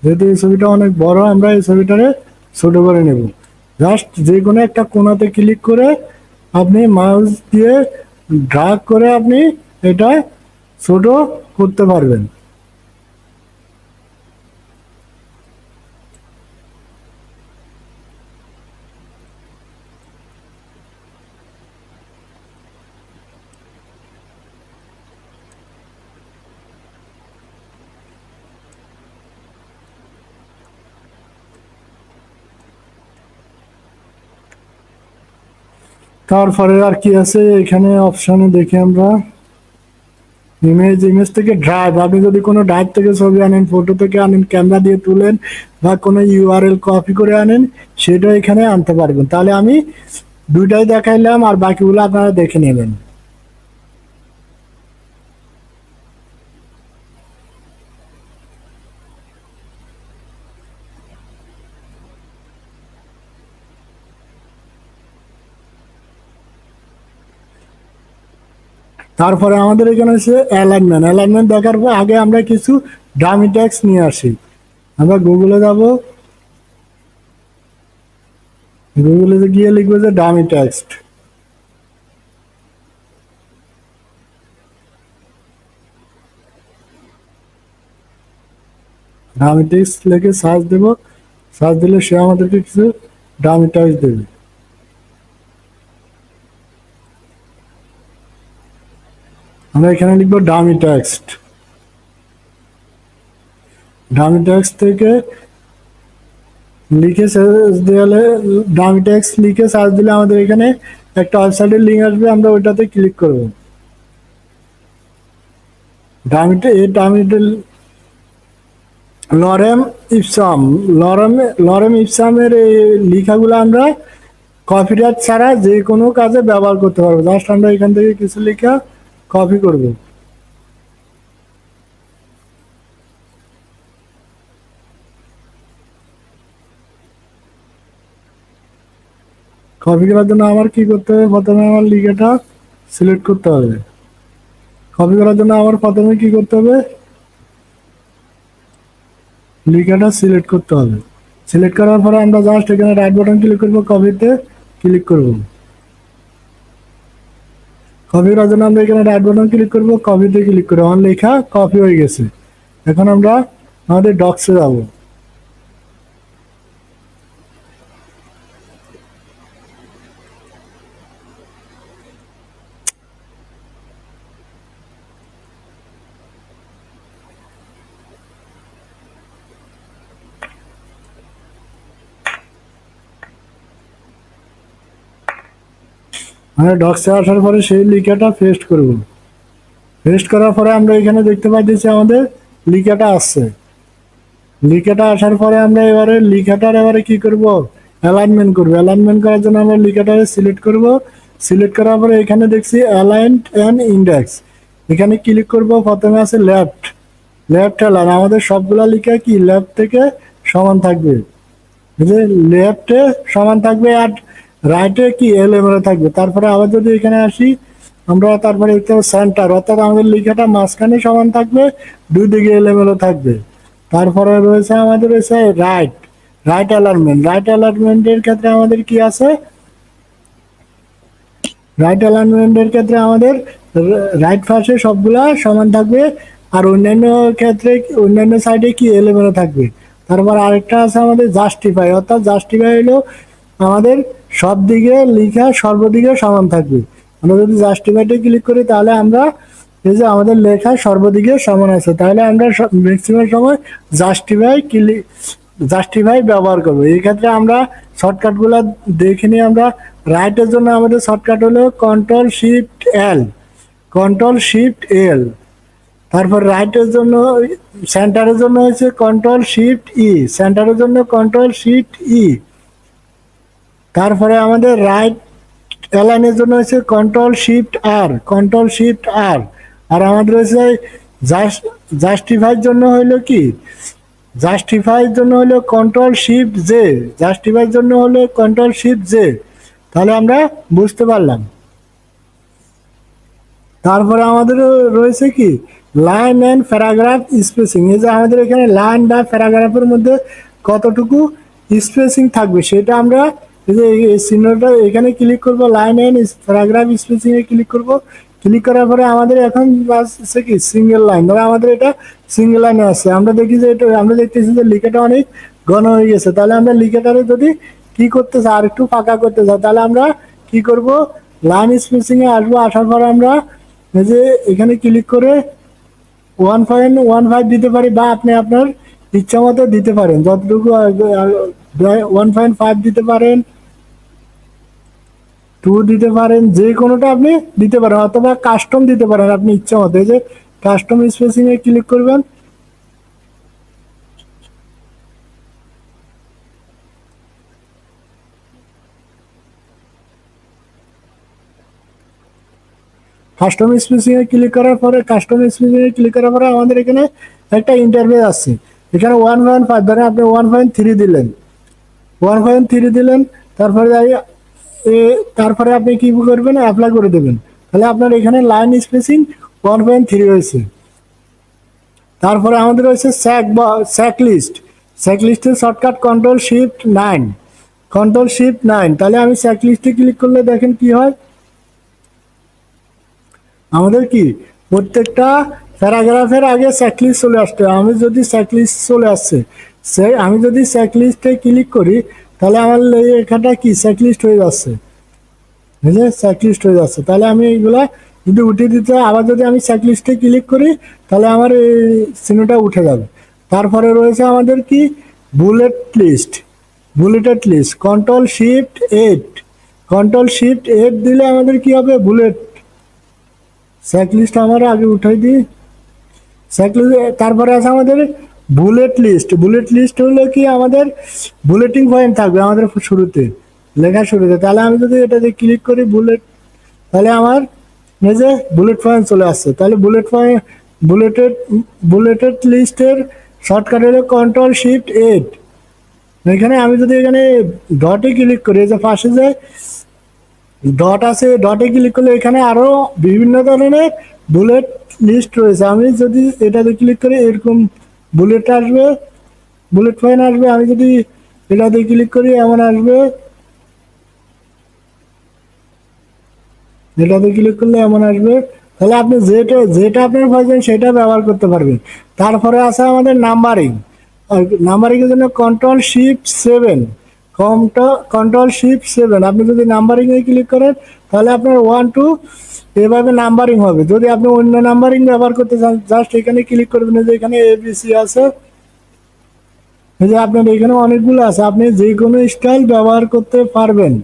যেহেতু এই ছবিটা অনেক বড় আমরা এই ছবিটারে ছোট করে নেব। জাস্ট যে কোনো একটা কোণাতে ক্লিক করে আপনি মাউস দিয়ে ড্রাগ করে আপনি এটা ছোট করতে পারবেন। তারপরে আর কি আছে এখানে অপশনে দেখি আমরা ইমেজ থেকে ড্রাইভ, আপনি যদি কোনো ড্রাইভ থেকে ছবি আনেন, ফটো থেকে আনেন, ক্যামেরা দিয়ে তুলেন বা কোনো ইউআরএল কপি করে আনেন, সেটা এখানে আনতে পারবেন। তাহলে আমি দুইটাই দেখাইলাম, আর বাকিগুলো আপনারা দেখে নেবেন। তারপরে আমাদের এখানে হচ্ছে অ্যালাইনমেন্ট দেখার পর আগে আমরা কিছু ডামি ট্যাক্স নিয়ে আসি। আমরা গুগলে যাব, গুগলে গিয়ে লিখবো যে ডামি টেক্সট। ডামি টেক্সট লিখে সার্চ দেব, সার্চ দিলে সে আমাদেরকে কিছু ডামি টেক্সট দেবে। আমরা এখানে লিখবো ডামি টেক্সট। ডামি টেক্সট থেকে লিখে সার্চ দিলে, ডামি টেক্সট লিখে সার্চ দিলে আমাদের এখানে একটা ওয়েবসাইটের লিঙ্ক আসবে, আমরা ওইটাতে ক্লিক করব। ডামিটে লরেম ইপসামের এই লেখাগুলো আমরা কপিরাইট ছাড়া যে কোনো কাজে ব্যবহার করতে পারবো। জাস্ট আমরা এখান থেকে কিছু লেখা কপি করব। কপি করার জন্য আমার কি করতে হবে, প্রথমে আমার লেখাটা সিলেক্ট করতে হবে। কপি করার জন্য আমার প্রথমে কি করতে হবে, লেখাটা সিলেক্ট করতে হবে। সিলেক্ট করার পরে আমরা জাস্ট এখানে রাইট বাটন ক্লিক করব, কপিতে ক্লিক করব। কপি করার জন্য আমরা এখানে রাইট বাটন ক্লিক করব, কপিতে ক্লিক করব। আমার লেখা কপি হয়ে গেছে। এখন আমরা আমাদের ডক্সে যাব। আমরা ডক্সে আসার পরে সেই লেখাটা পেস্ট করব। পেস্ট করার পরে আমরা এখানে দেখতে পাইতেছি আমাদের লেখাটা আসছে। লেখাটা আসার পরে আমরা এবারে লেখাটার এবারে কি করব, অ্যালাইনমেন্ট করব। অ্যালাইনমেন্ট করার জন্য আমরা লেখাটাকে সিলেক্ট করব। সিলেক্ট করার পরে এখানে দেখছি অ্যালাইন্ড অ্যান্ড ইন্ডেক্স, এখানে ক্লিক করব। প্রথমে আছে লেফট, লেফট অ্যালাইন, আমাদের সবগুলা লেখা কি লেফট থেকে সমান থাকবে, যে লেফটে সমান থাকবে, আর রাইটে কি এলোমেলো থাকবে। তারপরে আবার যদি এখানে আসি আমরা, তারপরে এখানে সেন্টার, অর্থাৎ আমাদের লেখাটা মাঝখানে সমান থাকবে, দুই দিকে এলোমেলো থাকবে। তারপরে রয়েছে আমাদের রয়েছে রাইট, রাইট অ্যালাইনমেন্ট। রাইট অ্যালাইনমেন্টের ক্ষেত্রে আমাদের কি আছে, রাইট অ্যালাইনমেন্টের ক্ষেত্রে আমাদের রাইট পাশে সবগুলা সমান থাকবে, আর অন্যান্য ক্ষেত্রে অন্যান্য সাইডে কি এলোমেলো থাকবে। তারপর আরেকটা আছে আমাদের জাস্টিফাই, অর্থাৎ জাস্টিফাই হলো আমাদের সব দিকে লেখা সর্বদিকে সমান থাকবে। আমরা যদি জাস্টিফাইতে ক্লিক করি তাহলে আমরা এই যে আমাদের লেখা সর্বদিকে সমান আছে, তাহলে আমরা ম্যাক্সিমাম সময় জাস্টিফাই ব্যবহার করবো। এই ক্ষেত্রে আমরা শর্টকাটগুলো দেখে নিই। আমরা রাইটের জন্য আমাদের শর্টকাট হলো কন্ট্রোল শিফট এল, কন্ট্রোল শিফট এল। তারপর রাইটের জন্য, সেন্টারের জন্য হচ্ছে কন্ট্রোল শিফট ই, সেন্টারের জন্য কন্ট্রোল শিফট ই। তারপরে আমাদের রাইট অ্যালাইনের জন্য হচ্ছে কন্ট্রোল শিফট আর, কন্ট্রোল শিফট আর। আর আমাদের হচ্ছে জাস্টিফাইয়ের জন্য হইলো কি, জাস্টিফাইয়ের জন্য হলো কন্ট্রোল শিফট জে, জাস্টিফাইয়ের জন্য হলো কন্ট্রোল শিফট জে। তাহলে আমরা বুঝতে পারলাম। তারপরে আমাদের রয়েছে কি লাইন অ্যান্ড প্যারাগ্রাফ স্পেসিং, এই যে আমাদের এখানে লাইন বা প্যারাগ্রাফের মধ্যে কতটুকু স্পেসিং থাকবে সেটা আমরা এই যে এই চিহ্নটা এখানে ক্লিক করব, line and paragraph spacing A click করব। ক্লিক করার পরে আমাদের এখন আছে কি সিঙ্গেল লাইন, ধরো আমাদের এটা সিঙ্গেল লাইনে আছে। আমরা দেখি যে এটা, আমরা দেখতেছি যে লেখাটা অনেক ঘন হয়ে গেছে। তাহলে আমরা লেখাটারে যদি কি করতে চাই, আর একটু ফাঁকা করতে চাই, তাহলে আমরা কি করব, লাইন স্পেসিং এ আসবো। আসার পর আমরা এই যে এখানে ক্লিক করে 1.15 দিতে পারি, বা আপনি আপনার ইচ্ছা মতো দিতে পারেন, যতটুকু 1.5 দিতে পারেন। টু দিতে পারেন, যে কোনোটা আপনি দিতে পারেন, অথবা কাস্টম দিতে পারেন আপনি ইচ্ছা মতো। এই যে কাস্টম স্পেসিং এ ক্লিক করবেন, কাস্টম স্পেসিং এ ক্লিক করার পরে আমাদের এখানে একটা ইন্টারফেস আছে। এখানে 1.5 ধরে আপনি 1.3 দিলেন, 1.3 দিলেন, তারপরে তারপরে আপনি কি করবেন, অ্যাপ্লাই করে দেবেন। তাহলে আপনার এখানে লাইন স্পেসিং 1.3 হয়েছে। তারপরে আমাদের রয়েছে স্যাক লিস্ট। স্যাক লিস্টের শর্টকাট কন্ট্রোল শিফট 9। তাহলে আমি স্যাক লিস্টে ক্লিক করলে দেখেন কি হয়, আমাদের কি প্রত্যেকটা প্যারাগ্রাফের আগে স্যাকলিস্ট চলে আসতে, আমি যদি স্যাকলিস্ট চলে আসছে, আমি যদি স্যাকলিস্টে ক্লিক করি তাহলে আমার এখানটা কি স্যাকলিস্ট হয়ে যাচ্ছে, বুঝলে, স্যাকলিস্ট হয়ে যাচ্ছে। তাহলে আমি এইগুলা যদি উঠিয়ে দিতে হয়, আবার যদি আমি স্যাকলিস্টে ক্লিক করি তাহলে আমার এই চিহ্নটা উঠে যাবে। তারপরে রয়েছে আমাদের কি বুলেটেড লিস্ট কন্ট্রোল শিফট 8 দিলে আমাদের কি হবে, বুলেট স্যাকলিস্ট আমরা আগে উঠাই দিই। তারপরে আছে আমাদের বুলেট লিস্ট হলো কি আমাদের বুলেটিং পয়েন্ট থাকবে আমাদের লেখার শুরুতে। তাহলে আমি যদি এটাতে ক্লিক করি তাহলে আমার এই যে বুলেট পয়েন্ট চলে আসছে। তাহলে বুলেটেড লিস্টের শর্টকাট হলো কন্ট্রোল শিফট 8। এখানে আমি যদি এখানে ডটে ক্লিক করি, এই যে পাশে যে ডট আছে, ডটে ক্লিক করলে এখানে আরো বিভিন্ন ধরনের বুলেট লিস্ট রয়েছে। আমি যদি এটাতে ক্লিক করি এরকম বুলেট পয়েন্ট আসবে। আমি যদি এটাতে ক্লিক করি এমন আসবে, এটাতে ক্লিক করলে এমন আসবে। তাহলে আপনি যেটা আপনার প্রয়োজন সেটা ব্যবহার করতে পারবেন। তারপরে আছে আমাদের নাম্বারিং এর জন্য কন্ট্রোল শিফট 7। আপনি যদি নাম্বারিং এ ক্লিক করেন তাহলে আপনার 1 2 এভাবে নাম্বারিং হবে। যদি আপনি অন্য নাম্বারিং ব্যবহার করতে চান, জাস্ট এখানে ক্লিক করবেন, যে এখানে ABC আছে, এই যে আপনার এখানে অনেকগুলো আছে, আপনি যে কোনো স্টাইল ব্যবহার করতে পারবেন।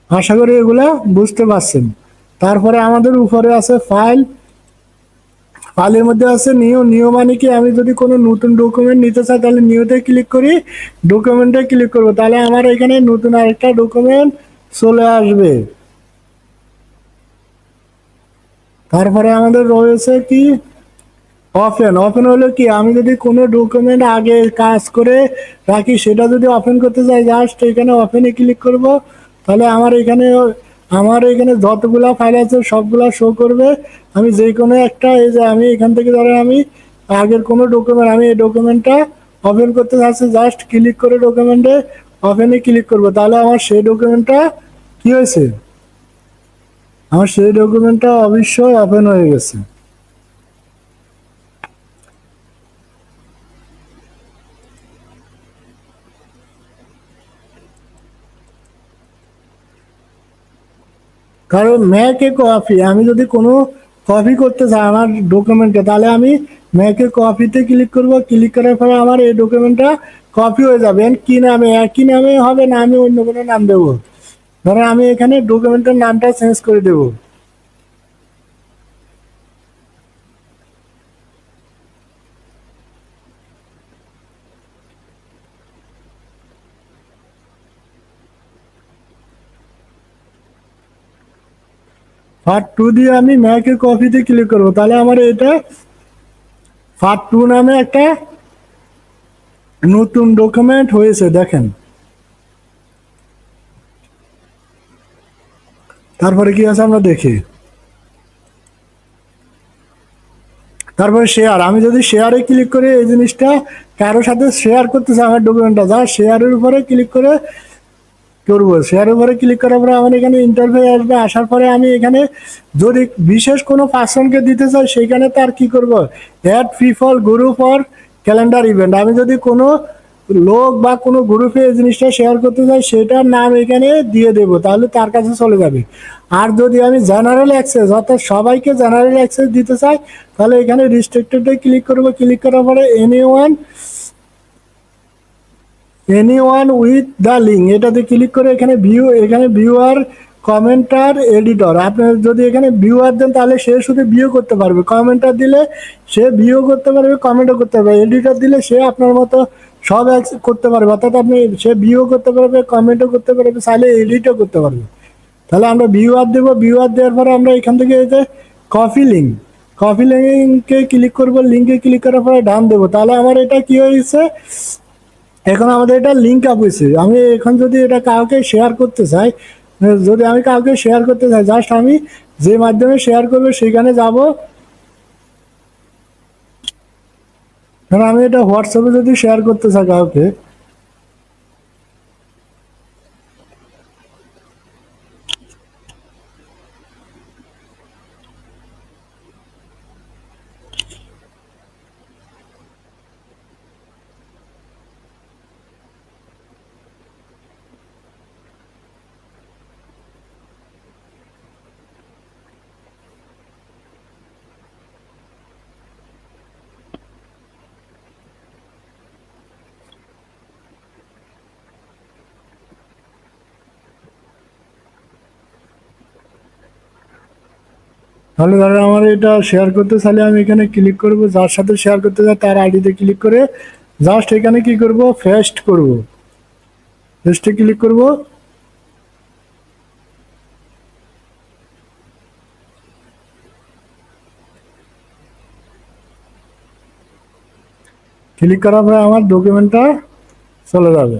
আশা করি এগুলা বুঝতে পারছেন। তারপরে আমাদের উপরে আছে ফাইলের মধ্যে আছে নিউ মানে কি, আমি যদি কোনো নতুন ডকুমেন্ট নিতে চাই তাহলে নিউতে ক্লিক করি, ডকুমেন্টে ক্লিক করবো, তাহলে আমার এখানে নতুন আরেকটা ডকুমেন্ট চলে আসবে। তারপরে আমাদের রয়েছে কি ওপেন হলো কি, আমি যদি কোনো ডকুমেন্ট আগে কাজ করে রাখি সেটা যদি ওপেন করতে চাই, জাস্ট এখানে ওপেনে ক্লিক করব। তাহলে আমার এখানে যতগুলা ফাইল আছে সবগুলা শো করবে। আমি যে কোনো একটা, এই যে আমি এখান থেকে ধরে আমি আগের কোনো ডকুমেন্ট, আমি এই ডকুমেন্টটা ওপেন করতে চাচ্ছি, জাস্ট ক্লিক করে ডকুমেন্টে ওপেনে ক্লিক করব। তাহলে আমার সেই ডকুমেন্টটা কি হয়েছে, আমার সেই ডকুমেন্টটা অবশ্যই ওপেন হয়ে গেছে। কারণ আমি যদি কোনো কপি করতে চাই আমার ডকুমেন্টে, তাহলে আমি ম্যাকে কপিতে ক্লিক করব। ক্লিক করার পরে আমার এই ডকুমেন্টটা কপি হয়ে যাবে। কি নামে, একই নামে হবে না, আমি অন্য কোনো নাম দেবো। ধরো আমি এখানে ডকুমেন্টের নামটা চেঞ্জ করে দেবো। পার্ট 2 দিয়ে আমি ম্যাকে কপিতে ক্লিক করবো। তাহলে আমার এটা পার্ট 2 নামে একটা নতুন ডকুমেন্ট হয়েছে, দেখেন। তারপরে কি আছে আমরা দেখি। তারপরে শেয়ার, আমি যদি শেয়ারে ক্লিক করে এই জিনিসটা কারোর সাথে শেয়ার করতে চাই আমার ডকুমেন্টটা, যা শেয়ারের উপরে ক্লিক করে করবো। শেয়ারের উপরে ক্লিক করার পরে আমার এখানে ইন্টারভিউ আসবে। আসার পরে আমি এখানে যদি বিশেষ কোনো পার্সনকে দিতে চাই সেখানে তার কি করব, add people group or calendar event. আমি যদি কোনো লোক বা কোনো গ্রুপে এই জিনিসটা শেয়ার করতে চাই সেটার নাম এখানে দিয়ে দেব, তাহলে তার কাছে চলে যাবে। আর যদি আমি জেনারেল অ্যাক্সেস অর্থাৎ সবাইকে জেনারেল অ্যাক্সেস দিতে চাই, তাহলে এখানে রিস্ট্রিক্টেডে ক্লিক করব। ক্লিক করার পরে এনিওয়ান উইথ দ্য লিঙ্ক এটাতে ক্লিক করে এখানে ভিউয়ার কমেন্টার এডিটর, আপনি যদি এখানে ভিউয়ার দেন তাহলে সে শুধু ভিউ করতে পারবে, কমেন্টার দিলে সে ভিউ করতে পারবে, কমেন্টও করতে পারবে, এডিটর দিলে সে আপনার মতো সব করতে পারবে, অর্থাৎ সে ভিউ করতে পারবে, কমেন্টও করতে পারবে, চাইলে এডিটও করতে পারবে। তাহলে আমরা ভিউয়ার দেবো। ভিউয়ার দেওয়ার পরে আমরা এখান থেকে এই যে কপি লিঙ্কে ক্লিক করবো। লিঙ্কে ক্লিক করার পরে ডান দেবো। তাহলে আমার এটা কি হয়েছে, এখন আমাদের এটা লিঙ্ক আপ হয়েছে। আমি এখন যদি এটা কাউকে শেয়ার করতে চাই, জাস্ট আমি যে মাধ্যমে শেয়ার করবো সেখানে যাব। কারণ আমি এটা হোয়াটসঅ্যাপে যদি শেয়ার করতে চাই কাউকে, তাহলে ধরো আমার এটা শেয়ার করতে চাইলে আমি এখানে ক্লিক করব, যার সাথে শেয়ার করতে চাই তার আইডিতে ক্লিক করে জাস্ট এখানে কি করব, পেস্টে ক্লিক করব। ক্লিক করার পরে আমার ডকুমেন্টটা চলে যাবে।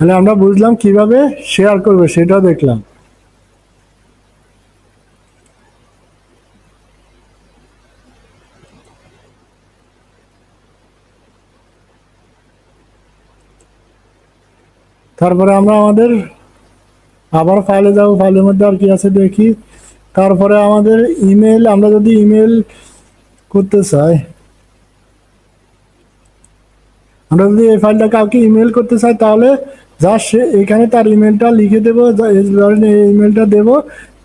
তাহলে আমরা বুঝলাম কিভাবে শেয়ার করবে, সেটাও দেখলাম। তারপরে আমরা আবার ফাইলে যাব, ফাইলের মধ্যে আর কি আছে দেখি। তারপরে আমাদের ইমেল, আমরা যদি ইমেল করতে চাই, আমরা যদি এই ফাইলটা কাউকে ইমেল করতে চাই তাহলে জাস্ট এখানে তার ইমেলটা লিখে দেবো, ধরেন এই ইমেলটা দেবো,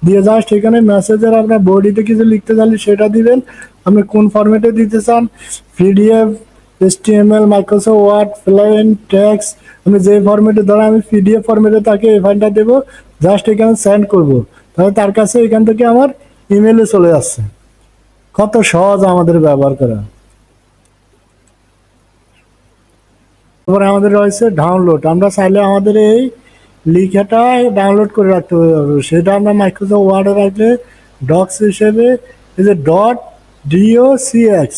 দিয়ে জাস্ট এখানে মেসেজের আপনার বডিতে কিছু লিখতে চাইলে সেটা দিবেন। আপনি কোন ফরম্যাটে দিতে চান, PDF, HTML, Microsoft Word, plain text, আমি যে ফরম্যাটে, ধরো আমি পিডিএফ ফরম্যাটে তাকে এই ফাইলটা দেবো, জাস্ট এখানে সেন্ড করব, তাহলে তার কাছে এখান থেকে আমার ইমেলে চলে আসছে। কত সহজ আমাদের ব্যবহার করা। তারপরে আমাদের রয়েছে ডাউনলোড, আমরা চাইলে আমাদের এই লিখাটা ডাউনলোড করে রাখতে পারবো। সেটা আমরা মাইক্রোসফট ওয়ার্ডে রাখলে ডক্স হিসেবে এই যে .docx,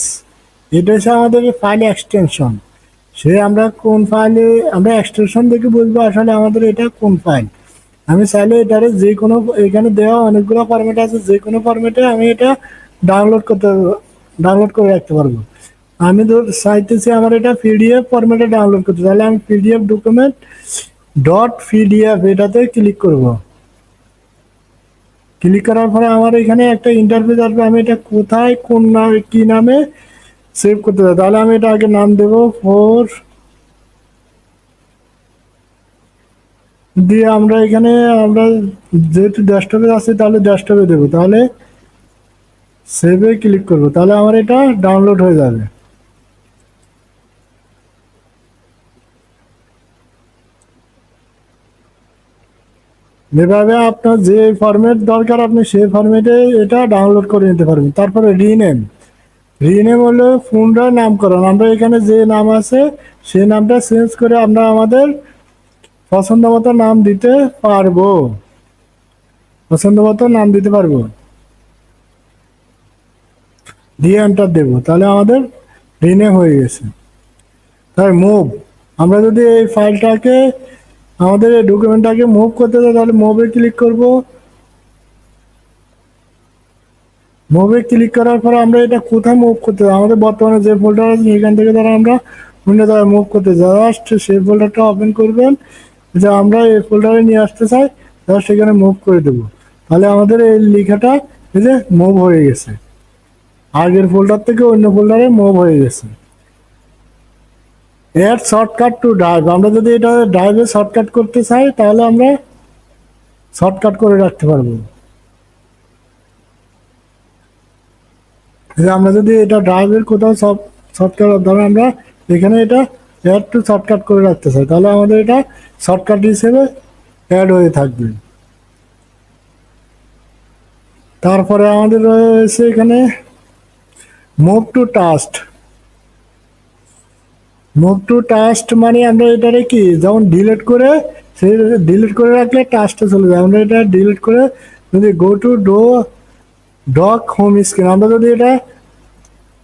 এটা হচ্ছে আমাদের ফাইল এক্সটেনশন। আমরা কোন ফাইলে, আমরা এক্সটেনশন দেখে বুঝবো আসলে আমাদের এটা কোন ফাইল। আমি চাইলে এটারে যে কোনো, এখানে দেওয়া অনেকগুলো ফরম্যাট আছে, যে কোনো ফরম্যাটে আমি এটা ডাউনলোড করে রাখতে পারবো। আমি চাইতেছি আমার এটা পিডিএফ ফরম্যাটে ডাউনলোড করতে, তাহলে আমি পিডিএফ ডকুমেন্ট .pdf এটাতে ক্লিক করব। ক্লিক করার পরে আমার এখানে একটা ইন্টারফেস আসবে, আমি এটা কোথায় কোন কি নামে সেভ করতে চাই, তাহলে আমি এটা আগে নাম দেবো দিয়ে আমরা যেহেতু ডেস্কটপে আছে তাহলে ডেস্কটপে দেবো, তাহলে সেভে ক্লিক করব, তাহলে আমার এটা ডাউনলোড হয়ে যাবে। এভাবে আপনার যে ফরম্যাট দরকার আপনি সেই ফরম্যাটে এটা ডাউনলোড করে নিতে পারবেন। তারপরে রিনেম হলো পুনরায় নামকরণ, আমরা এখানে যে নাম আছে সেই নামটা চেঞ্জ করে আমরা আমাদের পছন্দ মতো নাম দিতে পারবো, দিয়ে এন্টার দেবো, তাহলে আমাদের রিনেম হয়ে গেছে। তাই মুভ, আমরা যদি এই ফাইলটাকে, আমাদের এই ডকুমেন্টটাকে মুভ করতে চাই তাহলে মুভে ক্লিক করব। মুভে ক্লিক করার পর আমরা এটা কোথায় মুভ করতে চাই, আমাদের বর্তমানে যে ফোল্ডার আছে সেখান থেকে ধরো আমরা অন্য জায়গায় মুভ করতে চাই, জাস্ট সেই ফোল্ডারটা ওপেন করবেন, যে আমরা এই ফোল্ডারে নিয়ে আসতে চাই, জাস্ট এখানে মুভ করে দেবো, তাহলে আমাদের এই লেখাটা এই যে মুভ হয়ে গেছে, আগের ফোল্ডার থেকে অন্য ফোল্ডারে মুভ হয়ে গেছে। এর শর্টকাট টু ড্রাইভ, আমরা যদি এটা ড্রাইভে শর্টকাট করতে চাই তাহলে আমরা শর্টকাট করে রাখতে পারবো। আমরা যদি এটা ড্রাইভের কোথাও সব শর্টকাট, ধরো আমরা এখানে এটা অ্যাড টু শর্টকাট করে রাখতে চাই, তাহলে আমাদের এটা শর্টকাট হিসেবে অ্যাড হয়ে থাকবে। তারপরে আমাদের রয়েছে এখানে move to task. Move to task মানে আমরা এটারে কি, যেমন ডিলিট করে, সেই ডিলিট করে রাখলে টাস্কটা চলে যায়। আমরা এটা ডিলিট করে যদি go to dock home screen, আমরা যদি এটা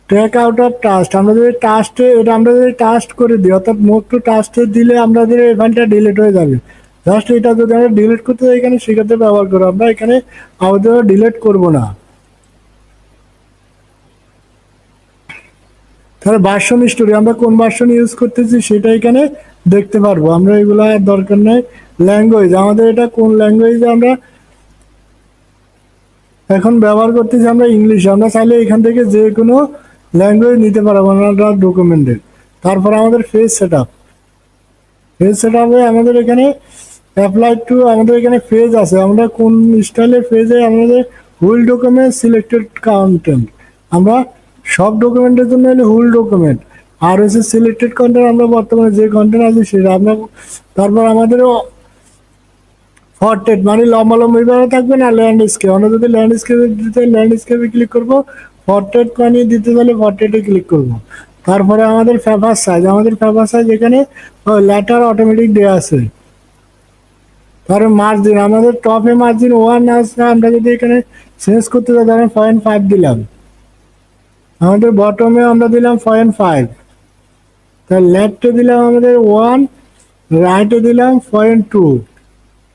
টেক আউট অফ টাস্ক, আমরা যদি টাস্টে এটা আমরা যদি টাস্ক করে দিই, অর্থাৎ মুভ টু টাস্টে দিলে আমাদের এখানটা ডিলিট হয়ে যাবে। জাস্ট এটা যদি আমরা ডিলিট করতে চাই এখানে সেক্ষেত্রে ব্যবহার করবো, আমরা এখানে আমাদের ডিলিট করব না। তাহলে ভার্সন স্টোরি, আমরা কোন ভার্সন ইউজ করতেছি সেটা এখানে দেখতে পারবো। আমরা এগুলো আর দরকার নেই। ল্যাঙ্গুয়েজ, আমাদের এটা কোন ল্যাঙ্গুয়েজে আমরা এখন ব্যবহার করতেছি, আমরা ইংলিশ। আমরা চাইলে এখান থেকে যে কোনো ল্যাঙ্গুয়েজ নিতে পারবো আমরা ডকুমেন্টের। তারপর আমাদের phase set up, phase set আপে আমাদের এখানে অ্যাপ্লাই টু, আমাদের এখানে ফেজ আছে, আমরা কোন স্টাইলের ফেজে আমাদের হুল ডকুমেন্ট সিলেক্টেড কন্টেন্ট, আমরা সব ডকুমেন্টের জন্য হলে হুল ডকুমেন্ট, আর হচ্ছে সিলেক্টেড কন্টেন্ট, আমরা বর্তমানে যে কন্টেন্ট আছে সেটা আমরা। তারপর আমাদেরও ফরটেট মানে লম্বালম্বি ভাবে থাকবে না, ল্যান্ডস্কেপ, আমরা যদি ল্যান্ডস্কেপে দিতে ল্যান্ডস্কেপে ক্লিক করবো, ফরটেট মানে দিতে চাইলে ফরটেটে ক্লিক করবো। তারপরে আমাদের পেপার সাইজ, আমাদের পেপার সাইজ এখানে লেটার অটোমেটিক দেওয়া আছে। তারপরে মার্জিন, আমাদের টপে মার্জিন 1 আছে, আমরা যদি এখানে চেঞ্জ করতে চাই ধরেন 0.5 দিলাম, আমাদের বটমে আমরা দিলাম 0.5, তার লেফটে দিলাম আমাদের 1, রাইটে দিলাম 0.2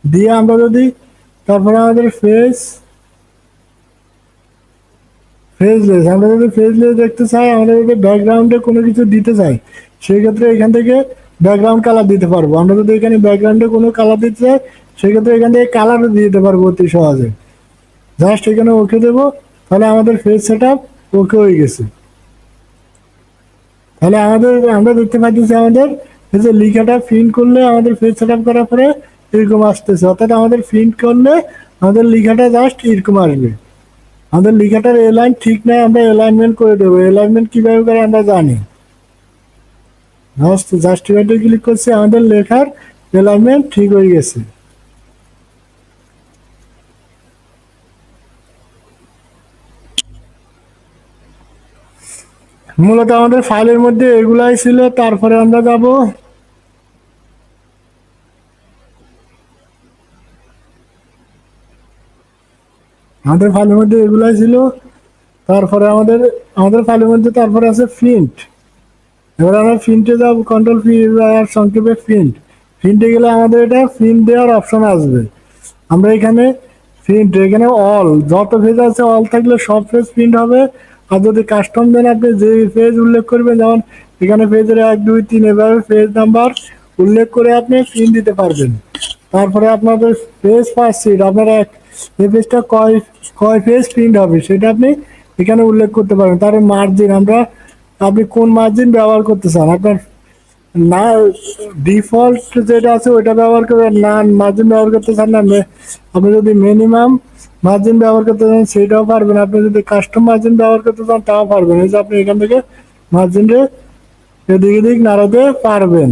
দিয়ে আমরা যদি, তারপরে আমাদের ফেজলেস, আমরা যদি ফেজলেস দেখতে চাই, আমরা যদি ব্যাকগ্রাউন্ডে কোনো কিছু দিতে চাই সেক্ষেত্রে এখান থেকে ব্যাকগ্রাউন্ড কালার দিতে পারবো। আমরা যদি এখানে ব্যাকগ্রাউন্ডে কোনো কালার দিতে চাই সেক্ষেত্রে এখান থেকে কালারও দিয়ে দিতে পারবো অতি সহজে। জাস্ট এখানে ওকে দেবো, তাহলে আমাদের ফেজ সেট আপ ওকে হয়ে গেছে। তাহলে আমরা দেখতে পাচ্ছি আমাদের এই যে লেখাটা প্রিন্ট করলে আমাদের ফেজ সেট আপ করার পরে এরকম আসতেছে, অর্থাৎ আমাদের প্রিন্ট করলে আমাদের লেখাটা জাস্ট এরকম আসবে। আমাদের লেখাটার এলাইন ঠিক নাই, আমরা অ্যালাইনমেন্ট করে দেবো। অ্যালাইনমেন্ট কিভাবে করে আমরা জানি, জাস্টিফাইডে ক্লিক করছি, আমাদের লেখার অ্যালাইনমেন্ট ঠিক হয়ে গেছে। মূলত আমাদের ফাইলের মধ্যে এগুলাই ছিল। তারপরে আমরা যাব আমাদের ফাইলের মধ্যে এগুলাই ছিল। তারপরে আমাদের ফাইলের মধ্যে তারপরে আছে প্রিন্ট। এবার আমরা প্রিন্টে যাবো, কন্ট্রোল পি আর সংক্ষেপে প্রিন্ট। প্রিন্টে গেলে আমাদের এটা প্রিন্ট দেওয়ার অপশন আসবে। আমরা এখানে প্রিন্ট, এখানে অল যত পেজ আছে অল থাকলে সব পেজ প্রিন্ট হবে। আর যদি কাস্টম দেন আপনি যে পেজ উল্লেখ করবেন, যেমন এখানে পেজের 1 2 3 এভাবে পেজ নাম্বার উল্লেখ করে আপনি প্রিন্ট দিতে পারবেন। তারপরে আপনাদের পেজ ফার্স্ট সিট, আপনার এই পেজটা কয় পেজ প্রিন্ট হবে সেটা আপনি এখানে উল্লেখ করতে পারবেন। তারপরে মার্জিন, আপনি কোন মার্জিন ব্যবহার করতে চান, আপনার না ডিফল্ট যেটা আছে ওইটা ব্যবহার করবেন, না মার্জিন ব্যবহার করতে চান না, আপনি যদি মিনিমাম মার্জিন ব্যবহার করতে চান সেটাও পারবেন, আপনি যদি কাস্টম মার্জিন ব্যবহার করতে চান তাও পারবেন। এই যে আপনি এখান থেকে মার্জিনটা এদিক এদিক নাড়াতে পারবেন।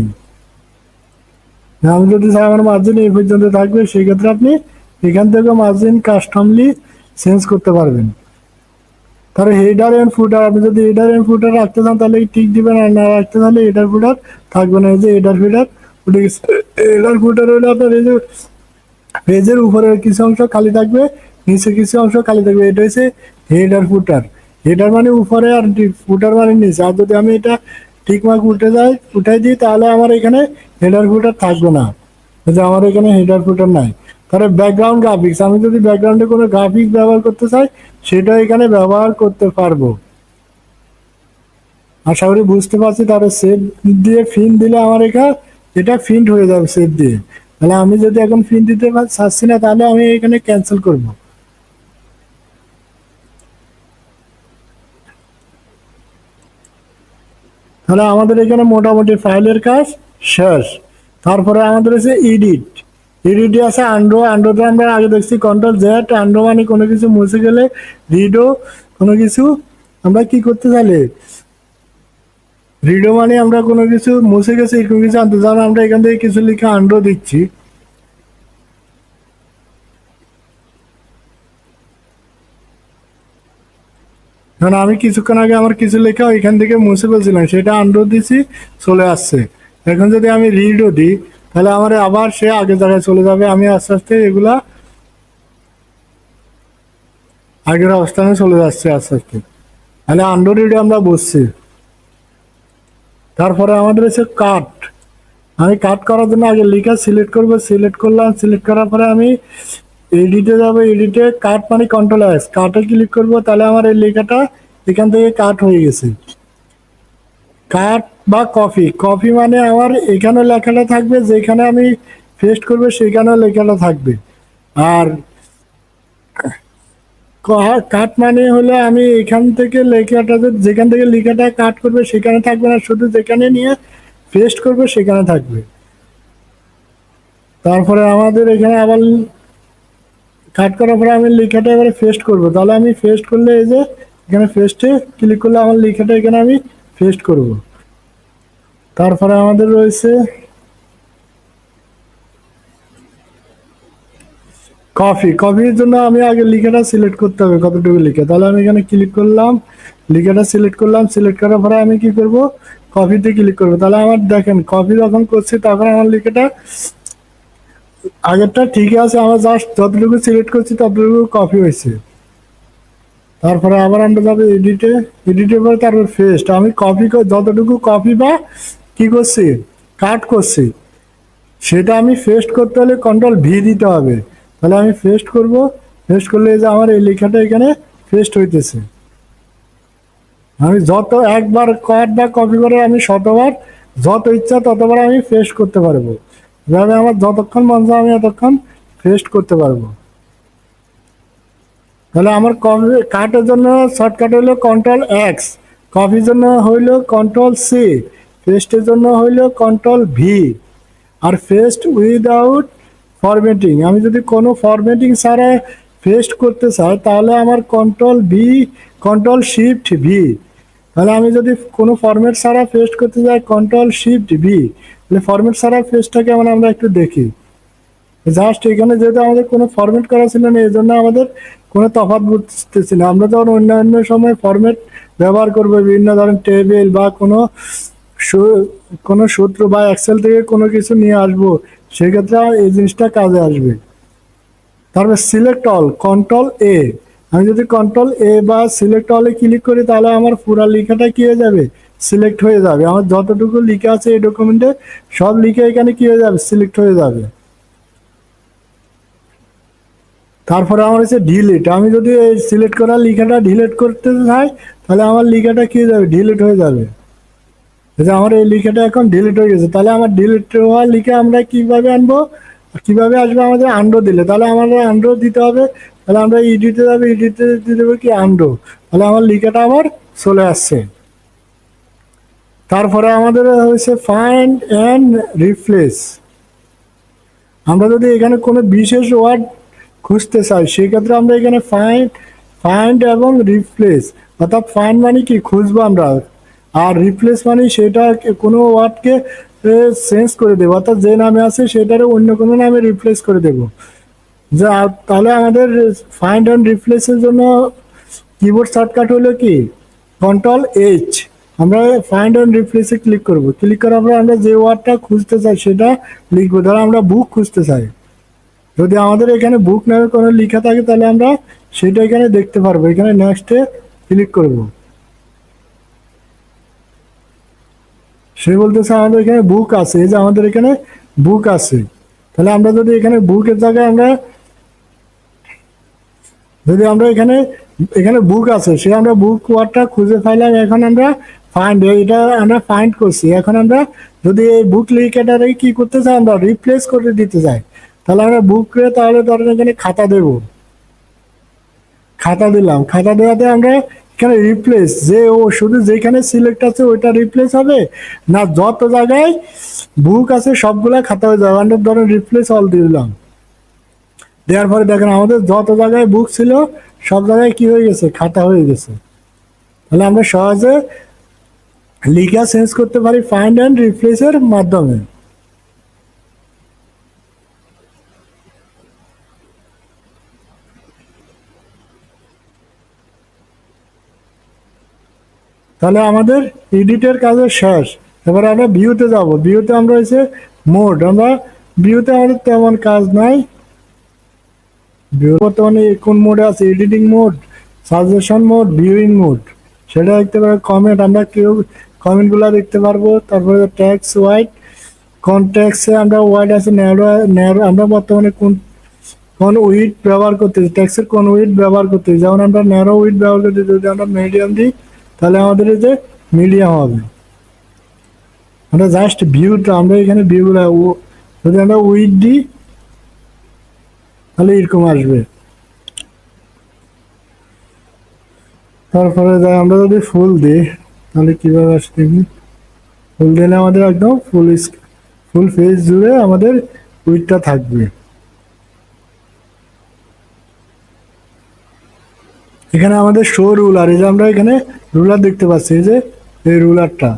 আমি যদি চাই আমার মার্জিন এই পর্যন্ত থাকবে সেক্ষেত্রে আপনি এখান থেকে মার্জিন কাস্টমলি চেঞ্জ করতে পারবেন। তাহলে হেডার এন্ড ফুটার, আপনি যদি হেডার এন্ড ফুটার রাখতে চান তাহলে ঠিক দিবেন, আর না রাখতে চাইলে হেডার ফুটার থাকবে না। এই যে হেডার ফুটার উঠে গেছে। হেডার ফুটার হলে আপনার এই যে পেজের উপরে কিছু অংশ খালি থাকবে, নিচে কিছু অংশ খালি থাকবে, এটা হচ্ছে হেডার ফুটার। হেডার মানে উপরে আর ফুটার মানে নিচে। আর যদি আমি এটা ঠিক মার্ক উঠাই দিই তাহলে আমার এখানে হেডার ফুটার থাকবে না, যে আমার এখানে হেডার ফুটার নাই। তাহলে ব্যাকগ্রাউন্ড গ্রাফিক্স, আমি যদি ব্যাকগ্রাউন্ডে কোনো গ্রাফিক্স ব্যবহার করতে চাই সেটা এখানে ব্যবহার করতে পারবো। আশা করি বুঝতে পারছি। তাহলে সেভ দিয়ে প্রিন্ট দিলে আমার এটা প্রিন্ট হয়ে যাবে সেভ দিয়ে। তাহলে আমি যদি এখন প্রিন্ট দিতে চাচ্ছি না তাহলে আমি এখানে ক্যান্সেল করব। তাহলে আমাদের এখানে মোটামুটি ফাইলের কাজ শেষ। তারপরে আমাদের হচ্ছে এডিট। এডিটে আছে আন্ড্রো। আন্ড্রোতে আমরা আগে দেখছি কন্ট্রোল জেড। আন্ড্রো মানে কোনো কিছু মুছে গেলে, রিডো কোনো কিছু আমরা কি করতে চাইলে, রিডো মানে আমরা কোনো কিছু মুছে গেছে এরকম কিছু আনতে চান, আমরা এখান থেকে কিছু লিখে আন্ড্রো দিচ্ছি। কারণ আমি কিছুক্ষণ আগে আমার কিছু লেখা এখান থেকে মুছে ফেলছিলাম, সেটা আন্ড্রো দিছি, চলে আসছে। এখন যদি আমি রিডও দিই তাহলে আমার আবার সে আগের জায়গায় চলে যাবে। আমি আস্তে আস্তে এগুলা আগের অবস্থানে চলে যাচ্ছে আস্তে আস্তে। তাহলে আন্ড্রো রিডে আমরা বসছি। তারপরে আমাদের হচ্ছে কাট। আমি কাট করার জন্য আগে লেখা সিলেক্ট করব, সিলেক্ট করলাম, সিলেক্ট করার পরে আমি এডিটে যাব। এডিটে কাট মানে কন্ট্রোল এস, কাটে ক্লিক করব, তাহলে আমার এই লেখাটা এখান থেকে কাট হয়ে গেছে। কাট বা কপি, কপি মানে আমার এখানে লেখাটা থাকবে, যেখানে আমি পেস্ট করবো সেখানেও লেখাটা থাকবে। আর কাট মানে হলো আমি এখান থেকে লেখাটা, যেখান থেকে লেখাটা কাট করবে সেখানে থাকবে না, শুধু যেখানে নিয়ে পেস্ট করবে সেখানে থাকবে। তারপরে আমাদের এখানে আবার কাট করার পরে আমি লেখাটা এবারে পেস্ট করব। তাহলে আমি পেস্ট করলে এই যে এখানে পেস্টে ক্লিক করলে আমার লেখাটা এখানে আমি পেস্ট করব। তারপরে আমাদের রয়েছে কপি। কপির জন্য আমি আগে লেখাটা সিলেক্ট করতে হবে কতটুকু লিখে। তাহলে আমি এখানে ক্লিক করলাম, লেখাটা সিলেক্ট করলাম, সিলেক্ট করার পরে আমি কি করব, কপিতে ক্লিক করব। তাহলে আমার দেখেন কপি যখন করছি তখন আমার লেখাটা আগেরটা ঠিকই আছে, আমার জাস্ট যতটুকু সিলেক্ট করছি ততটুকু কপি হয়েছে। তারপরে আবার আমরা যাবো এডিটে। এডিটের পরে তারপর পেস্ট। আমি কপি যতটুকু কপি বা কি করছি কাট করছি সেটা আমি পেস্ট করতে হলে কন্ট্রোল ভি দিতে হবে। তাহলে আমি পেস্ট করব। পেস্ট করলে যে আমার এই লেখাটা এখানে পেস্ট হইতেছে। আমি যত একবার কাট বা কপি করে আমি শতবার যত ইচ্ছা ততবার আমি পেস্ট করতে পারবো। এভাবে আমার যতক্ষণ মন চায় আমি ততক্ষণ পেস্ট করতে পারবো। তাহলে আমার কাটের জন্য শর্টকাট হইলো কন্ট্রোল এক্স, কপির জন্য হইলো কন্ট্রোল সি, পেস্টের জন্য হইলো কন্ট্রোল ভি। আর পেস্ট উইদাউট ফরম্যাটিং, আমি যদি কোনো ফরম্যাটিং ছাড়া পেস্ট করতে চাই তাহলে আমার control V, control shift V. তাহলে আমি যদি কোনো ফরম্যাট ছাড়া পেস্ট করতে চাই কন্ট্রোল শিফট ভি। তাহলে ফরম্যাট ছাড়া পেস্টটা কেমন আমরা একটু দেখি। জাস্ট এখানে যেহেতু আমাদের কোনো ফরম্যাট করা ছিল না, এই জন্য আমাদের কোনো তফাৎ বুঝতেছি না। আমরা যখন অন্যান্য সময় ফরম্যাট ব্যবহার করবো, বিভিন্ন ধরনের টেবিল বা কোনো সূত্র বা এক্সেল থেকে কোনো কিছু নিয়ে আসবো, সেক্ষেত্রে এই জিনিসটা কাজে আসবে। তারপর সিলেক্ট অল, কন্ট্রোল এ। আমি যদি কন্ট্রোল এ বা সিলেক্ট অলে ক্লিক করি তাহলে আমার পুরা লেখাটা কি হয়ে যাবে, সিলেক্ট হয়ে যাবে। আমার যতটুকু লেখা আছে এই ডকুমেন্টে সব লিখে এখানে কি হয়ে যাবে, সিলেক্ট হয়ে যাবে। তারপরে আমার হচ্ছে ডিলিট। আমি যদি এই সিলেক্ট করা লেখাটা ডিলিট করতে চাই তাহলে আমার লেখাটা কি হয়ে যাবে, ডিলিট হয়ে যাবে। যে আমার এই লেখাটা এখন ডিলিট হয়ে গেছে, তাহলে আমার ডিলিট হওয়া লিখে আমরা কিভাবে আনবো, কিভাবে আসবে আমাদের আন্ডো দিলে। তাহলে আমাদের আন্ডো দিতে হবে। তাহলে আমরা এডিটে যাবে, এডিটে দিয়ে দেবো কি আন্ডো। তাহলে আমার লেখাটা আবার চলে আসছে। তারপরে আমাদের হচ্ছে ফাইন্ড অ্যান্ড রিপ্লেস। আমরা যদি এখানে কোনো বিশেষ ওয়ার্ড খুঁজতে চাই সেক্ষেত্রে আমরা এখানে ফাইন্ড, ফাইন্ড এবং রিপ্লেস। অর্থাৎ ফাইন্ড মানে কি খুঁজবো আমরা, আর রিপ্লেস মানে সেটা কোনো ওয়ার্ডকে চেঞ্জ করে দেবো, অর্থাৎ যে নামে আছে সেটারে অন্য কোনো নামে রিপ্লেস করে দেবো। যা তাহলে আমাদের ফাইন্ড অ্যান্ড রিপ্লেসের জন্য কিবোর্ড শর্টকাট হলো কি কন্ট্রোল এইচ। আমরা ফাইন্ড অ্যান্ড রিপ্লেসে ক্লিক করব। ক্লিক করার পরে আমরা যে ওয়ার্ডটা খুঁজতে চাই সেটা লিখবো। ধরো আমরা বুক খুঁজতে চাই, যদি আমাদের এখানে বুক নামে কোনো লেখা থাকে তাহলে আমরা সেটা এখানে দেখতে পারবো। এখানে নেক্সটে ক্লিক করব। সে বলতেছে আমাদের এখানে বুক আছে, এই যে আমাদের এখানে বুক আছে। তাহলে আমরা যদি এখানে বুকের জায়গায় আমরা যদি আমরা এখানে এখানে বুক আছে, সে আমরা বুক ওয়ার্ডটা খুঁজে পাইলাম। এখন আমরা ফাইন্ড, এটা আমরা ফাইন্ড করছি। এখন আমরা যদি এই বুক লেখাটারে কি করতে চাই, আমরা রিপ্লেস করে দিতে চাই, তাহলে আমরা বুকে তাহলে ধরেন এখানে খাতা দেব, খাতা দিলাম। খাতা দেওয়াতে আমরা এখানে রিপ্লেস যে ও শুধু যেখানে সিলেক্ট আছে ওইটা রিপ্লেস হবে, না যত জায়গায় বুক আছে সবগুলা খাতা হয়ে যাবে। আমরা ধরেন রিপ্লেস অল দিলাম, দেওয়ার পরে দেখেন আমাদের যত জায়গায় বুক ছিল সব জায়গায় কি হয়ে গেছে, খাতা হয়ে গেছে। তাহলে আমরা সহজে লিখা চেঞ্জ করতে পারি ফাইন্ড অ্যান্ড রিপ্লেসের মাধ্যমে। তাহলে আমাদের এডিটের কাজের শেষ। এবার আমরা ভিউতে যাব, ভিউতে আমরা হচ্ছে মোড, আমরা ভিউতে আমাদের তেমন কাজ নাই। ভিউ বর্তমানে কোন মোডে আছে, editing mode, suggestion mode, viewing mode, সেটা দেখতে পারবো। কমেন্ট, আমরা কেউ কমেন্টগুলো দেখতে পারবো। তারপরে ট্যাক্স ওয়াইড, কনট্যাক্সে আমরা ওয়াইড আছে, ন্যারো ন্যারো, আমরা বর্তমানে কোন উইড ব্যবহার করতেছি, ট্যাক্সের কোন উইড ব্যবহার করতেছি। যেমন আমরা ন্যারো উইড ব্যবহার করতেছি, যদি আমরা মিডিয়াম দিই তাহলে আমাদের এই যে মিডিয়াম হবে। আমরা জাস্ট ভিউটা, আমরা এখানে ভিউগুলো যদি আমরা উইড দিই তাহলে এরকম আসবে। তারপরে আমরা যদি ফুল দিই তাহলে কিভাবে আসবে দেখি। ফুল দিলে আমাদের একদম ফুল পেজ জুড়ে আমাদের উইডটা থাকবে। এখানে আমাদের শো রুলার, এই যে আমরা এখানে রুলার দেখতে পাচ্ছি, এই যে এই রুলারটা,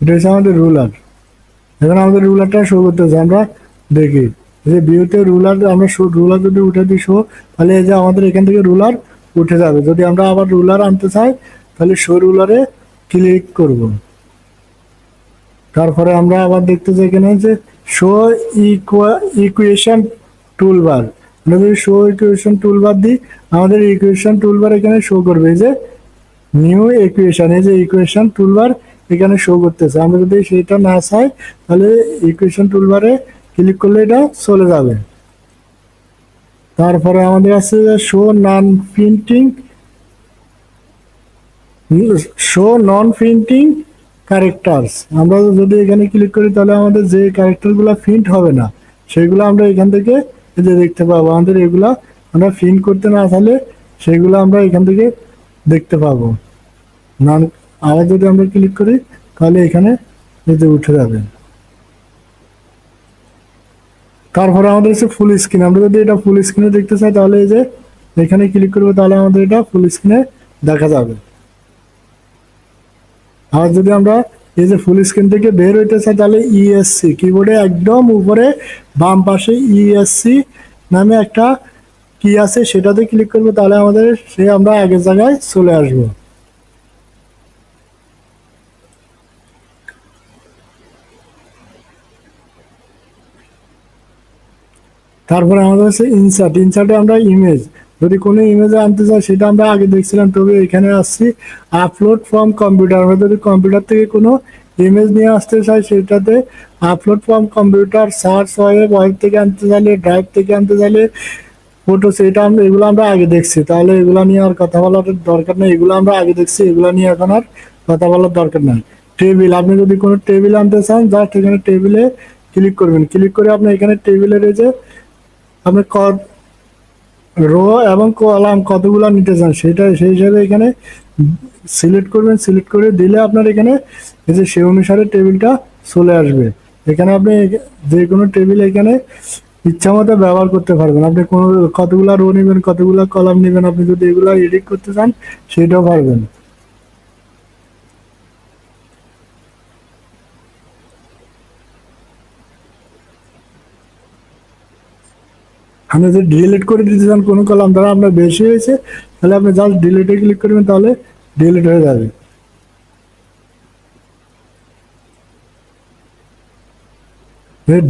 এটা হচ্ছে আমাদের রুলার। এখন আমাদের রুলারটা শো করতেছে, আমরা দেখি যে ভিউতে রুলার, আমরা রুলার যদি উঠে দিই শো, তাহলে এই যে আমাদের এখান থেকে রুলার উঠে যাবে। যদি আমরা আবার রুলার আনতে চাই তাহলে শো রুলারে ক্লিক করব। তারপরে আমরা আবার দেখতে চাই এখানে যে শো ইকুয়েশন টুলবার, আমরা যদি শো ইকুয়েশন টুলবার দিই আমাদের ইকুয়েশন টুলবার এখানে শো করবে, যে নিউ ইকুয়েশন, এই যে ইকুয়েশন টুলবার এখানে শো করতেছে। আমরা যদি সেটা না চাই তাহলে ইকুয়েশন টুলবারে ক্লিক করলে এটা চলে যাবে। তারপরে আমাদের আছে শো নন প্রিন্টিং, শো নন প্রিন্টিং ক্যারেক্টার্স, আমরা যদি এখানে ক্লিক করি তাহলে আমাদের যে ক্যারেক্টারগুলো প্রিন্ট হবে না সেগুলো আমরা এখান থেকে এই যে দেখতে পাবো। আমাদের এগুলা আমরা প্রিন্ট করতে না চাইলে সেগুলো আমরা এখান থেকে দেখতে পাবো। নন, আবার যদি আমরা ক্লিক করি তাহলে এখানে এই যে উঠে যাবে। তারপরে আমাদের হচ্ছে ফুল স্ক্রিন, আমরা যদি এটা ফুল স্ক্রিনে দেখতে চাই তাহলে এই যে এখানে ক্লিক করবো, তাহলে আমাদের এটা ফুল স্ক্রিনে দেখা যাবে। আর যদি আমরা এই যে ফুল স্ক্রিন থেকে বের হইতে চাই তাহলে ইএসসি, কিবোর্ডে একদম উপরে বাম পাশে ইএসসি নামে একটা কি আছে সেটাতে ক্লিক করবো, তাহলে আমাদের সে আমরা আগের জায়গায় চলে আসবো। তারপরে আমাদের হচ্ছে ইনসার্ট, ইনসার্টে আমরা ইমেজ, যদি কোনো ইমেজে আনতে চাই সেটা আমরা আগে দেখছিলাম, তবে এখানে আসছি আপলোড ফ্রম কম্পিউটার। আমরা যদি কম্পিউটার থেকে কোনো ইমেজ নিয়ে আসতে চাই সেটাতে upload from computer, search web থেকে আনতে চাইলে, ড্রাইভ থেকে আনতে চাইলে ফটো, সেটা আমরা এগুলো আমরা আগে দেখছি, তাহলে এগুলো নিয়ে আর কথা বলার দরকার নেই। এগুলো আমরা আগে দেখছি, এগুলো নিয়ে এখন আর কথা বলার দরকার নাই। টেবিল, আপনি যদি কোনো টেবিল আনতে চান জাস্ট এখানে টেবিলে ক্লিক করবেন, ক্লিক করে আপনি এখানে টেবিলের এই যে আপনি রো এবং কলাম কতগুলো নিতে চান সেটা সেই হিসাবে এখানে সিলেক্ট করবেন। সিলেক্ট করে দিলে আপনার এখানে এই যে সেই অনুসারে টেবিলটা চলে আসবে। এখানে আপনি যে কোনো টেবিল এখানে ইচ্ছা মতো ব্যবহার করতে পারবেন। আপনি কোনো কতগুলা রো নেবেন, কতগুলা কলাম নেবেন, আপনি যদি এগুলা এডিট করতে চান সেটাও পারবেন। আপনি যদি ডিলিট করে দিতে চান কোনো কলাম দ্বারা আপনার বেশি হয়েছে তাহলে আপনি জাস্ট ডিলিটে ক্লিক করবেন, তাহলে ডিলিট হয়ে যাবে।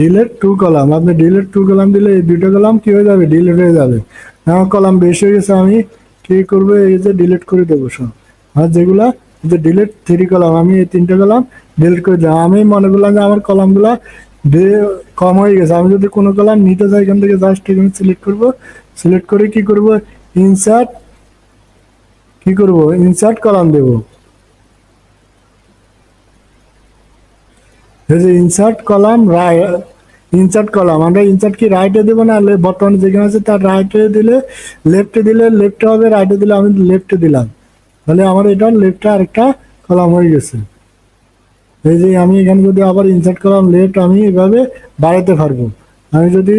ডিলেট টু কলাম, আপনি ডিলেট টু কলাম দিলে এই দুটো কলাম কি হয়ে যাবে, ডিলিট হয়ে যাবে। আমার কলাম বেশি হয়ে গেছে, আমি কি করবো, এই যে ডিলিট করে দেবো সব। আর যেগুলা যে ডিলিট থ্রি কলাম, আমি এই তিনটে কলাম ডিলিট করে দিলাম। আমি মনে করলাম যে আমার কলামগুলা কম হয়ে গেছে, আমি যদি কোনো কলাম নিতে চাই এখান থেকে জাস্ট এখানে সিলেক্ট করবো। সিলেক্ট করে কি করব, ইনসার্ট, কি করব, ইনসার্ট কলাম দেবো। এই যে ইনসার্ট কলাম, ইনসার্ট কলাম, আমরা ইনসার্ট কি রাইটে দেবো না বর্তমানে যেখানে আছে তার রাইটে দিলে, লেফটে দিলে লেফটে হবে, রাইটে দিলে আমি লেফটে দিলাম। তাহলে আমার এটা লেফটে আরেকটা কলাম হয়ে গেছে। এই যে আমি এখানে যদি আবার ইনসার্ট করলাম লেফট, আমি এভাবে বাড়াতে পারবো। আমি যদি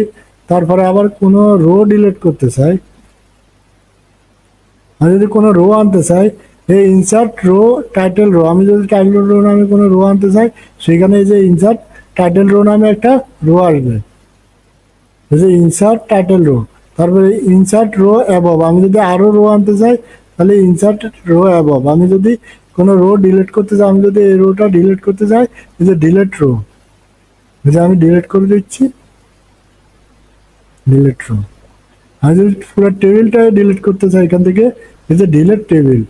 তারপরে আবার কোনো রো ডিলিট করতে চাই, আমি যদি কোনো রো আনতে চাই, এই ইনসার্ট রো টাইটেল রো, আমি যদি টাইটেল রো নামে কোনো রো আনতে চাই, সেখানে এই যে ইনসার্ট টাইটেল রো নামে একটা রো আসবে, এই যে ইনসার্ট টাইটেল রো। তারপরে ইনসার্ট রো অ্যাবভ, আমি যদি আরো রো আনতে চাই তাহলে ইনসার্ট রো অ্যাবভ। আমি যদি কোনো রো ডিলিট করতে চাই, আমি যদি এই রোটা ডিলিট করতে চাই, এই যে ডিলিট রো, এই যে আমি ডিলিট করে দিচ্ছি, ডিলিট রো। আমি যদি পুরো টেবিলটা ডিলিট করতে চাই, এখান থেকে এই যে ডিলিট টেবিল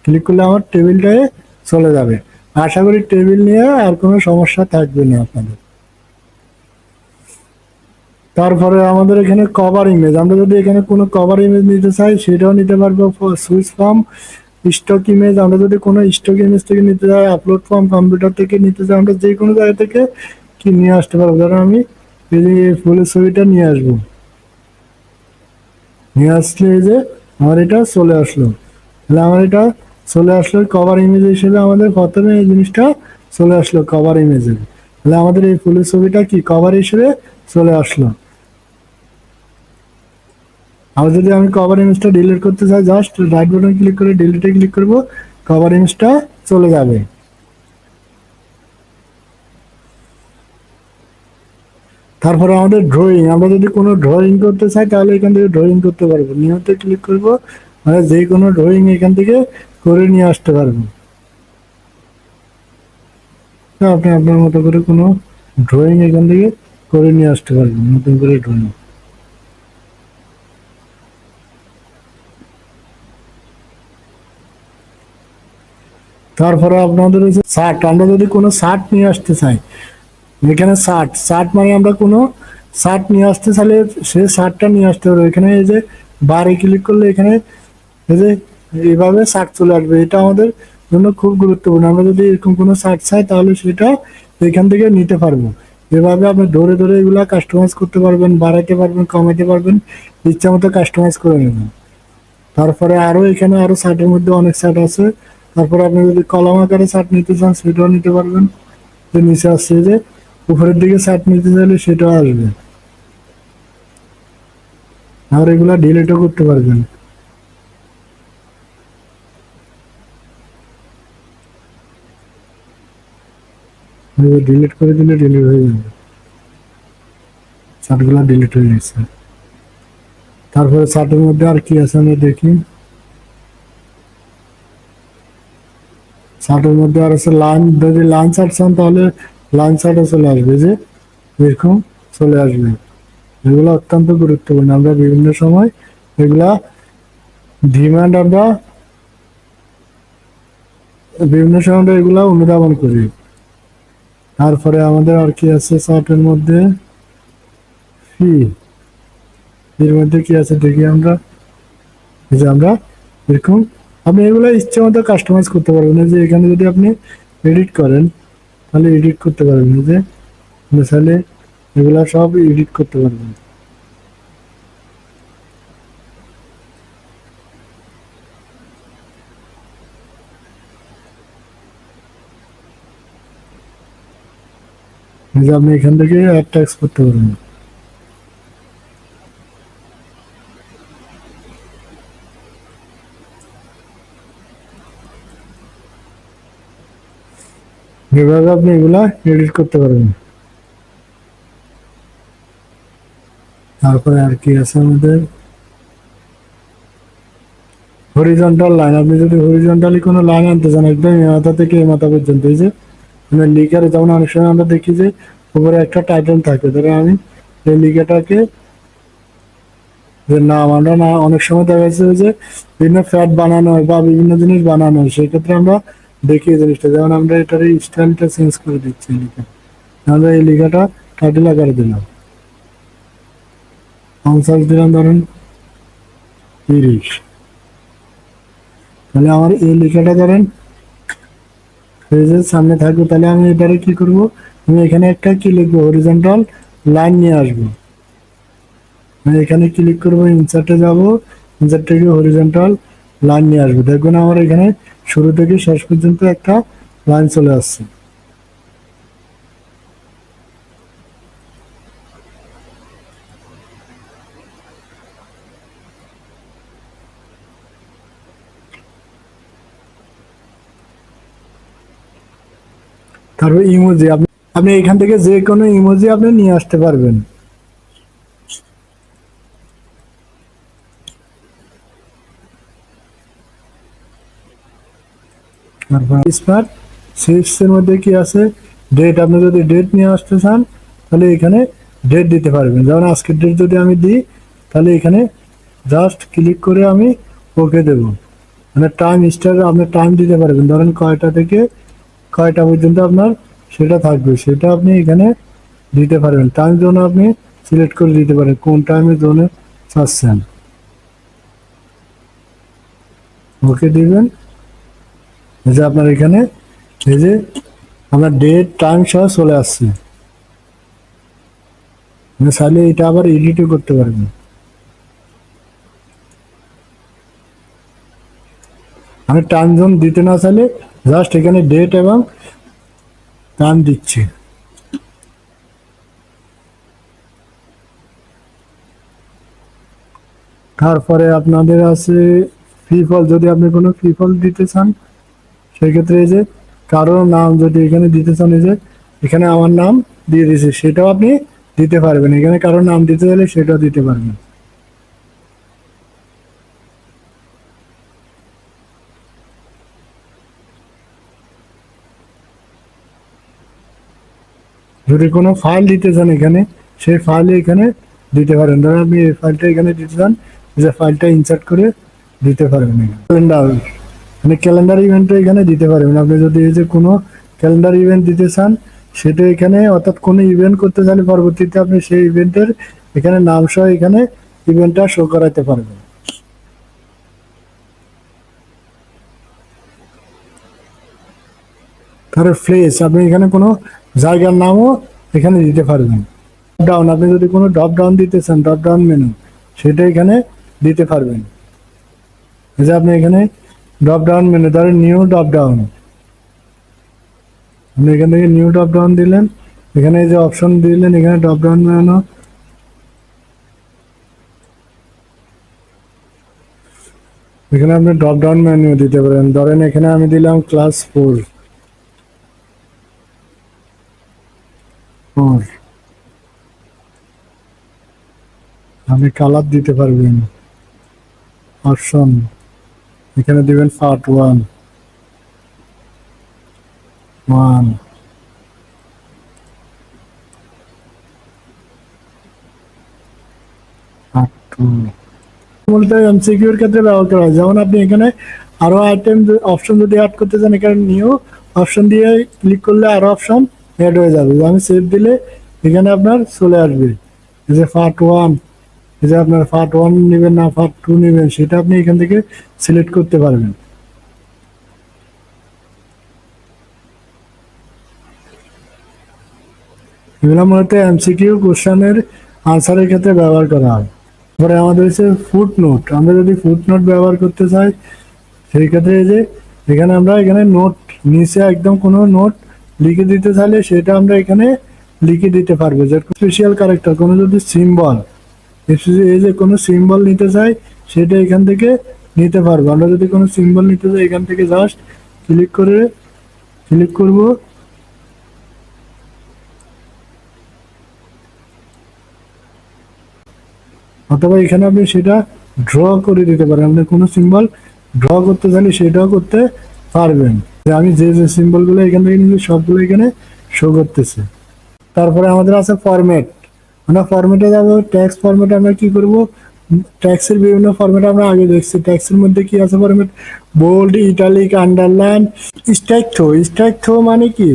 ক্লিক করলে আমার টেবিলটায় চলে যাবে। আশা করি টেবিল নিয়ে আর কোনো সমস্যা থাকবে না আপনাদের। তারপরে আমাদের এখানে কভার ইমেজ, আমরা যদি এখানে কোনো কভার ইমেজ নিতে চাই সেটাও নিতে পারবো। সুইচ ফর্ম, স্টক ইমেজ, আমরা যদি কোনো স্টক ইমেজ থেকে নিতে চাই, আপলোড ফর্ম কম্পিউটার থেকে নিতে চাই, আমরা যে কোনো জায়গা থেকে কি নিয়ে আসতে পারবো। ধরো আমি এই যে ফুলের ছবিটা নিয়ে আসবো, নিয়ে আসলে এই যে আমার এটা চলে আসলো। তাহলে আমার এটা চলে আসলো কভার ইমেজ হিসেবে, আমাদের প্রথমে এই জিনিসটা চলে আসলো কভার ইমেজে। তাহলে আমাদের এই ফুলের ছবিটা কি কভার হিসেবে চলে আসলো। আর যদি আমি কভার ইমেজটা ডিলিট করতে চাই, জাস্ট রাইট বাটন ক্লিক করে ডিলিটে ক্লিক করব, কভার ইমেজটা চলে যাবে। তারপরে আমাদের ড্রয়িং, আমরা যদি কোনো ড্রয়িং করতে চাই তাহলে এখান থেকে ড্রয়িং করতে পারবো, নিয়তে ক্লিক করব, মানে যে কোনো ড্রয়িং এখান থেকে করে নিয়ে আসতে পারবো। আপনি আপনার মতো করে কোনো ড্রয়িং এখান থেকে করে নিয়ে আসতে পারবেন, নতুন করে ড্রয়িং। তারপরে আপনাদের হচ্ছে শার্ট, আমরা যদি কোনো শার্ট নিয়ে আসতে চাই, এখানে শার্ট, শার্ট মানে আমরা কোনো শার্ট নিয়ে আসতে চাইলে সে শার্টটা নিয়ে আসতে পারবো। এখানে এই যে বারে ক্লিক করলে এখানে এই যে এইভাবে শার্ট চলে আসবে। এটা আমাদের জন্য খুব গুরুত্বপূর্ণ। আমরা যদি এরকম কোনো শার্ট চাই তাহলে সেটা এখান থেকে নিতে পারবো। এভাবে আপনি ধরে ধরে এগুলা কাস্টমাইজ করতে পারবেন, বাড়াইতে পারবেন, কমাইতে পারবেন, ইচ্ছা মতো কাস্টমাইজ করে নেবেন। তারপরে আরো এখানে আরো শার্টের মধ্যে অনেক শার্ট আছে। তারপরে আপনি যদি কলাম আকারে শার্ট নিতে চান সেটাও নিতে পারবেন। যে নিচে আসছে যে উপরের দিকে শার্ট নিতে চাইলে সেটাও আসবে। আর এগুলা ডিলিটও করতে পারবেন। ডিলিট করে দিলে ডিলিট হয়ে যাবে, শার্টগুলো ডিলিট হয়ে গেছে। তারপরে শার্টের মধ্যে আর কি আছে আমরা দেখি। শার্টের মধ্যে আর আছে লাইন, যদি লাইন শার্ট চান তাহলে লাইন শার্টও চলে আসবে, যে এরকম চলে আসবে। এগুলো অত্যন্ত গুরুত্বপূর্ণ, আমরা বিভিন্ন সময় এগুলা ডিমান্ড, আমরা বিভিন্ন সময় আমরা এগুলা অনুধাবন করি। তারপরে আমাদের আর কি আছে শার্টের মধ্যে, ফি, এর মধ্যে কি আছে দেখি আমরা। এই যে আমরা এরকম আপনি এগুলো ইচ্ছে মতো কাস্টমাইজ করতে পারবেন। যে এখানে যদি আপনি এডিট করেন তাহলে এডিট করতে পারবেন, যে মিসালে এগুলা সব এডিট করতে পারবেন। যে আপনি এখান থেকে অ্যাড ট্যাক্স করতে পারবেন। এভাবে আপনি এগুলা এডিট করতে পারবেন। তারপরে আর কি আছে আমাদের, হরিজন্টাল লাইন, আপনি যদি হরিজন্টালি কোনো লাইন আনতে চান একদম এ মাথা থেকে এ মাথা পর্যন্ত, এই যে মানে লিখারে যেমন অনেক সময় আমরা দেখি যে উপরে একটা টাইটেল থাকে, ধরো আমি এই লিখাটাকে যে নাম, আমরা না অনেক সময় দেখা যাচ্ছে যে বিভিন্ন ফ্যাট বানানো হয় বা বিভিন্ন জিনিস বানানো হয়, সেক্ষেত্রে আমরা দেখি এই জিনিসটা, যেমন আমরা এটার স্টাইলটা চেঞ্জ করে দিচ্ছি। লিখা আমরা এই লেখাটা টাইটেল আকারে দিলাম, পঞ্চাশ দিলাম ধরেন 30, তাহলে আমার এই লেখাটা ধরেন পেজের সামনে থাকবে। তাহলে আমি এটারে কি করব, আমি এখানে একটা কি লিখবো, হরিজন্টাল লাইন নিয়ে আসবো। আমি এখানে ক্লিক করবো, ইনসার্টে যাব, ইনসার্ট থেকে হরিজন্টাল লাইন নিয়ে আসবে। দেখবেন আমার এখানে শুরু থেকে শেষ পর্যন্ত একটা লাইন চলে আসছে। তারপর ইমোজি, আপনি আপনি এখান থেকে যে কোনো ইমোজি আপনি নিয়ে আসতে পারবেন। তারপর স্মার্ট সিক্স এর মধ্যে কি আছে, ডেট। আপনি যদি ডেট নিয়ে আসতে চান তাহলে এখানে ডেট দিতে পারবেন। যেমন আজকের ডেট যদি আমি দিই তাহলে এখানে জাস্ট ক্লিক করে আমি ওকে দেব। মানে টাইম স্টার আপনি টাইম দিতে পারবেন, ধরেন কয়টা থেকে কয়টা পর্যন্ত আপনার সেটা থাকবে, সেটা আপনি এখানে দিতে পারবেন। টাইম জোন আপনি সিলেক্ট করে দিতে পারেন কোন টাইমে জোনে চাচ্ছেন, ওকে দিবেন। এই যে আপনার এখানে এই যে আপনার ডেট টাইম সহ চলে আসছে। মানে চাইলে এটা আবার এডিটও করতে পারবেন। আমি টাইম জোন দিতে না চাইলে জাস্ট এখানে ডেট এবং টাইম দিচ্ছি। তারপরে আপনাদের আছে ফ্রি ফল। যদি আপনি কোনো ফ্রি ফল দিতে চান সেক্ষেত্রে এই যে কারোর নাম যদি এখানে দিতে চান, এই যে এখানে আমার নাম দিয়ে দিয়েছে, সেটাও আপনি দিতে পারবেন। এখানে কারোর নাম দিতে চাইলে সেটাও দিতে পারবেন। যদি কোনো ফাইল দিতে চান এখানে, সেই ফাইল এখানে দিতে পারেন। ধরেন আপনি এই ফাইলটা এখানে দিতে চান, যে ফাইলটা ইনসার্ট করে দিতে পারবেন। ক্যালেন্ডার, মানে ক্যালেন্ডার ইভেন্টটা এখানে দিতে পারবেন। আপনি যদি এই যে কোনো ক্যালেন্ডার ইভেন্ট দিতে চান সেটা এখানে, অর্থাৎ কোনো ইভেন্ট করতে চাইলে পরবর্তীতে আপনি সেই ইভেন্টের এখানে নাম সহ এখানে ইভেন্টটা শো করাতে পারবেন। তারপরে প্লেস, আপনি এখানে কোনো জায়গার নামও এখানে দিতে পারবেন। ডাউন, আপনি যদি কোনো ড্রপ ডাউন দিতে চান, ড্রপ ডাউন মেনু, সেটা এখানে দিতে পারবেন। এই যে আপনি এখানে ড্রপ ডাউন মেনু, ধরেন নিউ ড্রপ ডাউন, আপনি এখান থেকে নিউ ড্রপ ডাউন দিলেন, এখানে এই যে অপশন দিলেন, এখানে ড্রপ ডাউন মেনু, এখানে আপনি ড্রপ ডাউন মেনু দিতে পারেন। ধরেন এখানে আমি দিলাম ক্লাস 4, আপনি কালার দিতে পারবেন। অপশন এখানে দিবেন পার্ট 1, পার্ট 2। মূলত এমসিকিউর ক্ষেত্রে ব্যবহার করা হয়। যেমন আপনি এখানে আরো আইটেম অপশন যদি অ্যাড করতে চান, এখানে নিউ অপশন দিয়ে ক্লিক করলে আরো অপশন অ্যাড হয়ে যাবে। আমি সেভ দিলে এখানে আপনার চলে আসবে। এই যে পার্ট 1, এই যে আপনার পার্ট 1 নেবেন না পার্ট 2 নেবেন, সেটা আপনি এখান থেকে সিলেক্ট করতে পারবেন। এগুলো মূলত এমসিকিউ কোশ্চেনের আনসারের ক্ষেত্রে ব্যবহার করা হয়। তারপরে আমাদের হচ্ছে ফুট নোট। আমরা যদি ফুট নোট ব্যবহার করতে চাই সেই ক্ষেত্রে এই যে এখানে আমরা এখানে নোট নিচে একদম কোনো নোট লিখে দিতে চাইলে সেটা আমরা এখানে লিখে দিতে পারবো। যে স্পেশাল ক্যারেক্টার, কোনো যদি সিম্বল, এই যে কোনো সিম্বল নিতে চাই সেটা এখান থেকে নিতে পারবো। আমরা যদি কোনো সিম্বল নিতে চাই এখান থেকে জাস্ট ক্লিক করব, অথবা এখানে আপনি সেটা ড্র করে দিতে পারেন। আপনি কোনো সিম্বল ড্র করতে চাইলে সেটাও করতে পারবেন। যে আমি যে যে সিম্বলগুলো এখান থেকে নিয়েছি সবগুলো এখানে শো করতেছে। তারপরে আমাদের আছে ফরম্যাট। আমরা ফরম্যাটে যাবো। ট্যাক্স ফরম্যাটে আমরা কি করব, ট্যাক্সের বিভিন্ন ফরম্যাট আমরা আগে দেখছি। ট্যাক্সের মধ্যে কি আছে format, bold, italic, underline, strikethrough. Strikethrough মানে কি,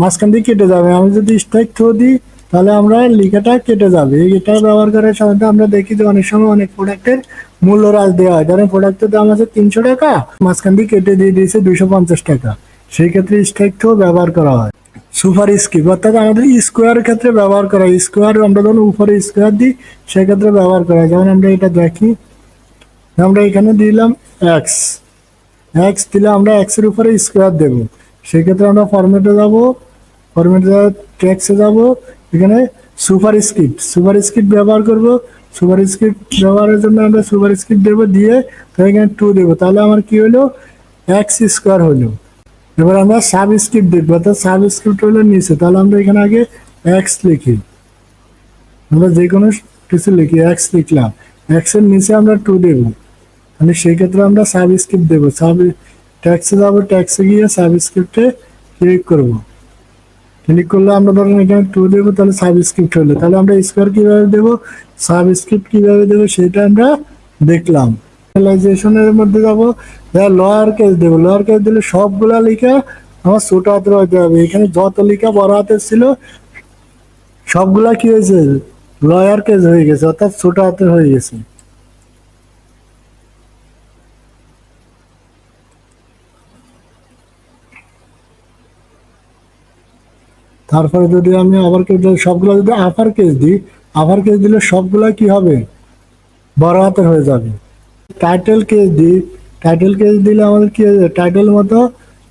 মাঝখান দিয়ে কেটে যাবে। আমি যদি স্ট্রাইক থ্রো দিই তাহলে আমরা লেখাটা কেটে যাবে। এটা ব্যবহার করার সাধারণত আমরা দেখি যে অনেক সময় অনেক প্রোডাক্টের মূল্য হ্রাস দেওয়া হয়। ধরেন প্রোডাক্টের দাম আছে 300 টাকা, মাঝখান দিয়ে কেটে দিয়ে দিয়েছে 250 টাকা, সেই ক্ষেত্রে স্ট্রাইক থ্রো ব্যবহার করা হয়। সুপার স্কিপ অর্থাৎ আমাদের স্কোয়ারের ক্ষেত্রে ব্যবহার করা হয়। স্কোয়ার আমরা যখন উপরে স্কোয়ার দিই সেক্ষেত্রে ব্যবহার করা হয়। যেমন আমরা এটা দেখি, আমরা এখানে দিলাম এক্স, এক্স দিলে আমরা এক্স এর উপরে স্কোয়ার দেব। সেক্ষেত্রে আমরা ফরম্যাটে যাব, ফরম্যাটে টেক্সটে যাব, এখানে সুপার স্ক্রিপ্ট ব্যবহার করব। সুপার স্ক্রিপ্ট ব্যবহারের জন্য আমরা সুপার স্ক্রিপ্ট দেবো, দিয়ে তাহলে এখানে 2 দেবো, তাহলে আমার কি হলো এক্স স্কোয়ার হলো। এবার আমরা সাবস্ক্রিপ্ট দেখবো, অর্থাৎ সাবস্ক্রিপ্ট হলো নিচে, তাহলে আমরা এখানে আগে এক্স লিখি, আমরা যে কোনো কিছু লিখি, এক্স লিখলাম, এক্স এর নিচে আমরা 2 দেবো, মানে সেই ক্ষেত্রে আমরা সাবস্ক্রিপ্ট দেবো। ট্যাক্সে যাবো, ট্যাক্সে গিয়ে সাবস্ক্রিপ্টে ক্লিক করব। ক্লিক করলে আমরা ধরেন এখানে 2 দেবো, তাহলে সাবস্ক্রিপ্ট হলো। তাহলে আমরা স্কোয়ার কিভাবে দেবো, সাবস্ক্রিপ্ট কিভাবে দেবো সেটা আমরা দেখলাম। রিয়েলাইজেশনের মধ্যে যাবো, লোয়ার কেস দেবো, লোয়ার কেস দিলে সবগুলা লেখা আমার ছোট হাতের হতে হবে। এখানে যত লেখা বড় হাতের ছিল সবগুলা কি হয়েছে, লয়ার কেস হয়ে গেছে, অর্থাৎ ছোট হাতের হয়ে গেছে। তারপরে যদি আমি আবার কেস দিই, সবগুলো যদি আপার কেস দিই, আপার কেস দিলে সবগুলা কি হবে, বড় হাতের হয়ে যাবে। টাইটেল কেস দিই, টাইটেল কেস দিলে আমাদের কি হবে, টাইটেল মতো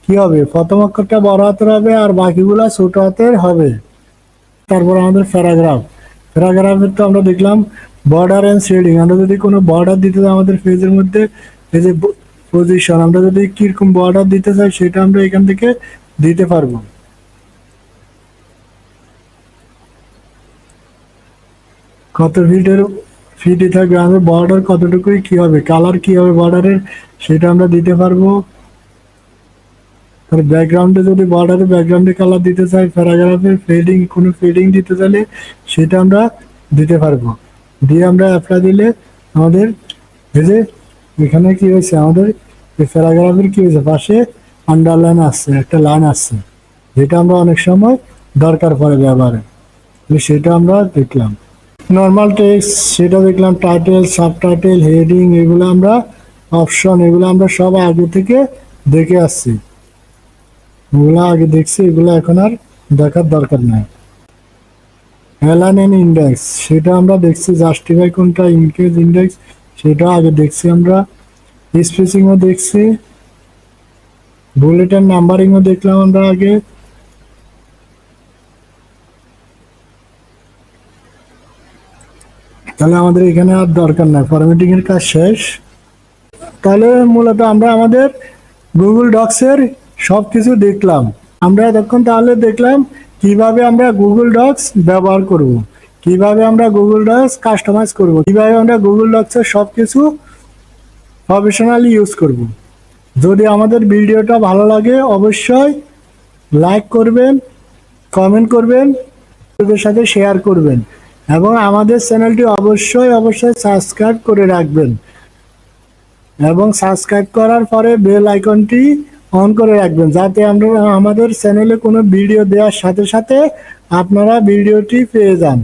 কি হবে, প্রথম অক্ষরটা বড় হাতের হবে আর বাকিগুলা ছোট হাতের হবে। তারপর আমাদের প্যারাগ্রাফ, প্যারাগ্রাফের তো আমরা দেখলাম বর্ডার এন্ড শেডিং। আমরা যদি কোনো বর্ডার দিতে চাই আমাদের পেজের মধ্যে, এই যে পজিশন, আমরা যদি কিরকম বর্ডার দিতে চাই সেটা আমরা এখান থেকে দিতে পারবো। কত ফিটের ফিটই থাকবে, আমাদের বর্ডার কতটুকুই কি হবে, কালার কি হবে বর্ডারের সেটা আমরা দিতে পারবো। তার ব্যাকগ্রাউন্ডে যদি বর্ডারের ব্যাকগ্রাউন্ডে কালার দিতে চাই, প্যারাগ্রাফের ফেডিং কোনো ফেডিং দিতে চাইলে সেটা আমরা দিতে পারবো। দিয়ে আমরা অ্যাপ্লাই দিলে আমাদের এই যে এখানে কি হয়েছে, আমাদের এই প্যারাগ্রাফের কি হয়েছে, পাশে আন্ডারলাইন আসছে, একটা লাইন আসছে, যেটা আমরা অনেক সময় দরকার পড়ে ব্যবহারে, সেটা আমরা দেখলাম। নর্মাল টেক্সট সেটা দেখলাম, টাইটেল, সাবটাইটেল, হেডিং, এগুলো আমরা অপশন, এগুলো আমরা সব আগে থেকে দেখে আসছি, এগুলো আগে দেখছি, এগুলো এখন আর দেখার দরকার নাই। অ্যালাইন এন্ড ইন্ডেক্স সেটা আমরা দেখছি, জাস্টিফাই কোনটা, ইনকেস ইন্ডেক্স সেটা আগে দেখছি আমরা, স্পেসিংও দেখছি, বুলেট এন্ড নাম্বারিংও দেখলাম আমরা আগে। তাহলে আমাদের এখানে আর দরকার নাই, ফরম্যাটিং এর কাজ শেষ। তাহলে মূলত আমরা আমাদের গুগল ডক্স এর সবকিছু দেখলাম। আমরা এতক্ষণ তাহলে দেখলাম কিভাবে আমরা গুগল ডক্স ব্যবহার করব, কিভাবে আমরা গুগল ডক্স কাস্টমাইজ করব, কিভাবে আমরা গুগল ডক্স এর সবকিছু প্রফেশনালি ইউজ করব। যদি আমাদের ভিডিওটা ভালো লাগে অবশ্যই লাইক করবেন, কমেন্ট করবেন, ওদের সাথে শেয়ার করবেন এবং আমাদের চ্যানেলটি অবশ্যই অবশ্যই সাবস্ক্রাইব করে রাখবেন এবং সাবস্ক্রাইব করার পরে বেল আইকনটি অন করে রাখবেন, যাতে আমরা আমাদের চ্যানেলে কোনো ভিডিও দেওয়ার সাথে সাথে আপনারা ভিডিওটি পেয়ে যান।